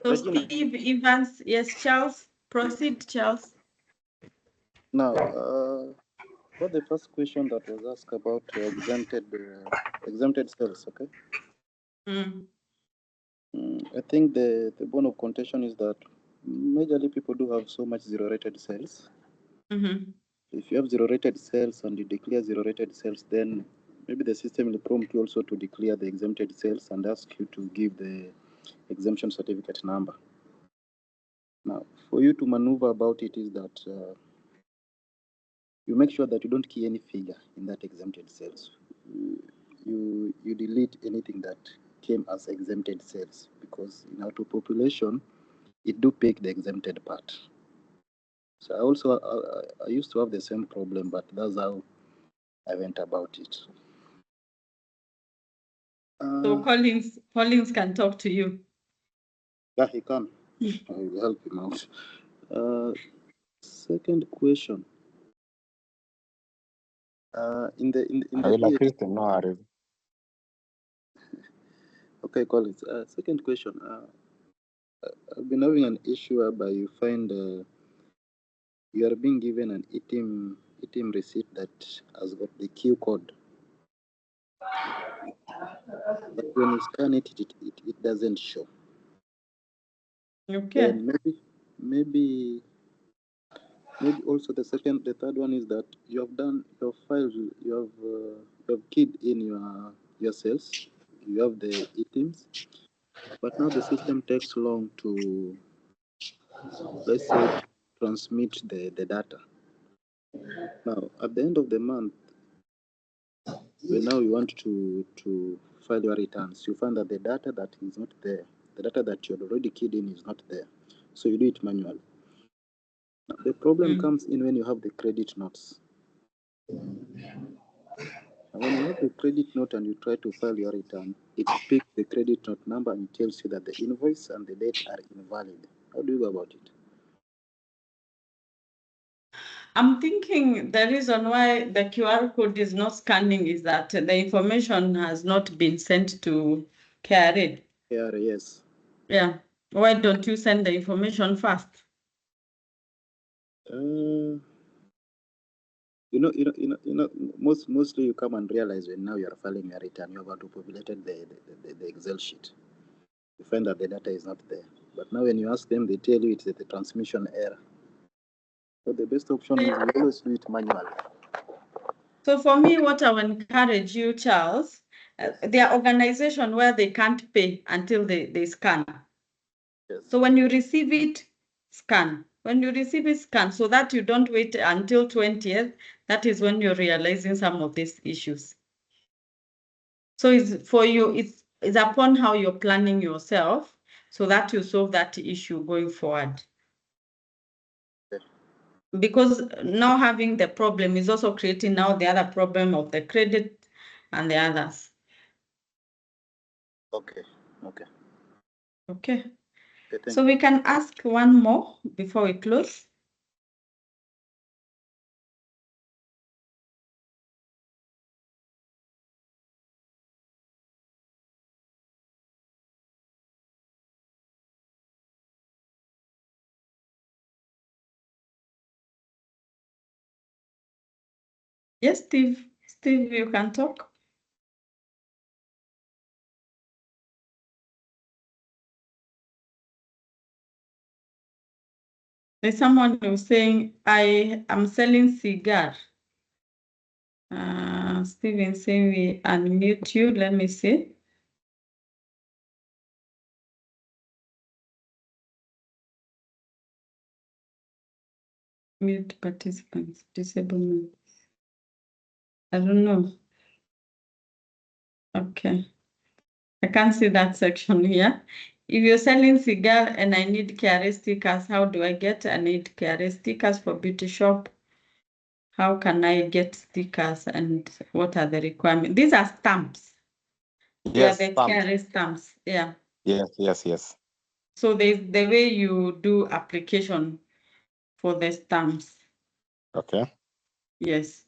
So Steve Evans, yes, Charles. Proceed, Charles. Now, for the first question that was asked about exempted sales, okay? I think the bone of contention is that majorly people do have so much zero-rated sales. If you have zero-rated sales and you declare zero-rated sales, then maybe the system will prompt you also to declare the exempted sales and ask you to give the exemption certificate number. Now, for you to maneuver about it is that you make sure that you don't key any figure in that exempted sales. You delete anything that came as exempted sales, because in auto population, it do pick the exempted part. So I used to have the same problem, but that's how I went about it. So Collins can talk to you. Yeah, he can. I will help him out. Second question. In the I will assist him, no worries. Okay, Collins. Second question. I've been having an issue whereby you find you are being given an ATM receipt that has got the Q code, but when you scan it, it doesn't show. Okay. And maybe also the third one is that you have done your files, you have keyed in your cells, you have the items, but now the system takes long to, let's say, transmit the data. Now, at the end of the month, when now you want to file your returns, you find that the data that is not there, the data that you had already keyed in is not there. So you do it manually. Now, the problem comes in when you have the credit notes. And when you have the credit note and you try to file your return, it picks the credit note number and tells you that the invoice and the date are invalid. How do you go about it? I'm thinking the reason why the QR code is not scanning is that the information has not been sent to KRA. KRA, yes. Yeah. Why don't you send the information first? Mostly you come and realize when now you are filing your return, you have to populated the Excel sheet. You find that the data is not there. But now when you ask them, they tell you it's the transmission error. So the best option is we always do it manually. So for me, what I will encourage you, Charles, there are organizations where they can't pay until they scan. Yes. So when you receive it, scan. When you receive it, scan, so that you don't wait until 20th. That is when you're realizing some of these issues. So it's for you, it's upon how you're planning yourself so that you solve that issue going forward. Okay. Because now having the problem is also creating now the other problem of the credit and the others. Okay. Okay. Okay. Okay, So we can ask one more before we close. Yes, Steve. Steve, you can talk. There's someone who's saying, I am selling cigar. Steven saying we unmute you. Let me see. Mute participants, disable. I don't know. Okay. I can't see that section here. If you're selling cigar and I need KRA stickers, how do I get? I need KRA stickers for beauty shop. How can I get stickers and what are the requirements? These are stamps. Yes, They are the KRA stamps. Yeah. Yes. So there's the way you do application for the stamps. Okay. Yes.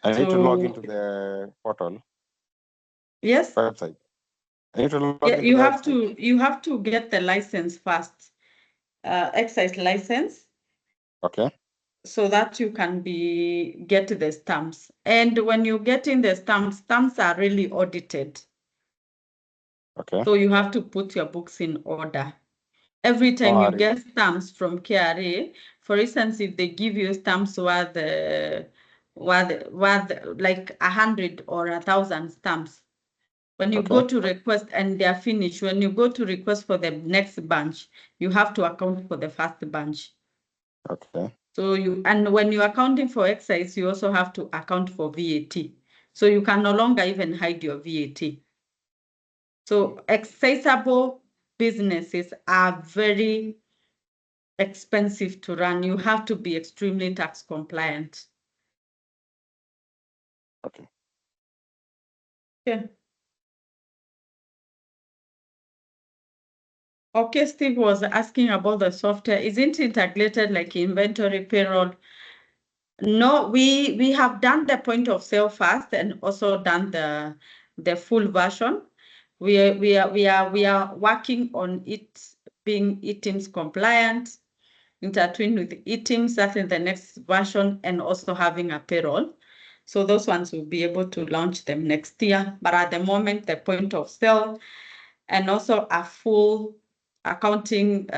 I need to log into the portal. Yes. Website. I need to log Yeah, into you the have website. you have to get the license first, excise license. Okay. So that you can get the stamps. And when you get in the stamps are really audited. Okay. So you have to put your books in order. Every time you get stamps from KRA, for instance, if they give you stamps worth like 100 or 1,000 stamps, when you go to request and they are finished, when you go to request for the next bunch, you have to account for the first bunch. Okay. So and when you're accounting for excise, you also have to account for VAT. So you can no longer even hide your VAT. So accessible businesses are very expensive to run. You have to be extremely tax compliant. Okay. Yeah. Okay, Steve was asking about the software. Isn't it integrated like inventory, payroll? No, we have done the point of sale first and also done the full version. We are working on it being eTeams compliant, intertwined with eTeams, that's in the next version, and also having a payroll. So those ones will be able to launch them next year. But at the moment, the point of sale and also a full accounting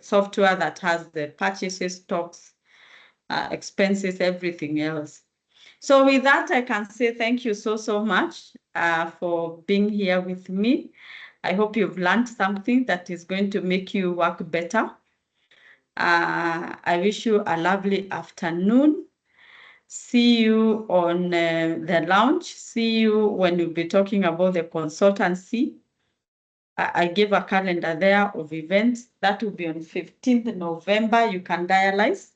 software that has the purchases, stocks, expenses, everything else. So with that, I can say thank you so much for being here with me. I hope you've learned something that is going to make you work better. I wish you a lovely afternoon. See you on the lounge. See you when we'll be talking about the consultancy. I gave a calendar there of events. That will be on 15th November. You can dialize.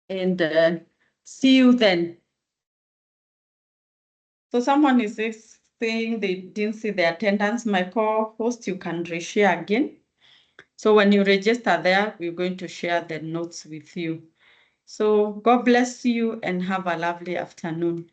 And see you then. So someone is saying they didn't see the attendance. My co-host, you can reshare again. So when you register there, we're going to share the notes with you. So God bless you and have a lovely afternoon.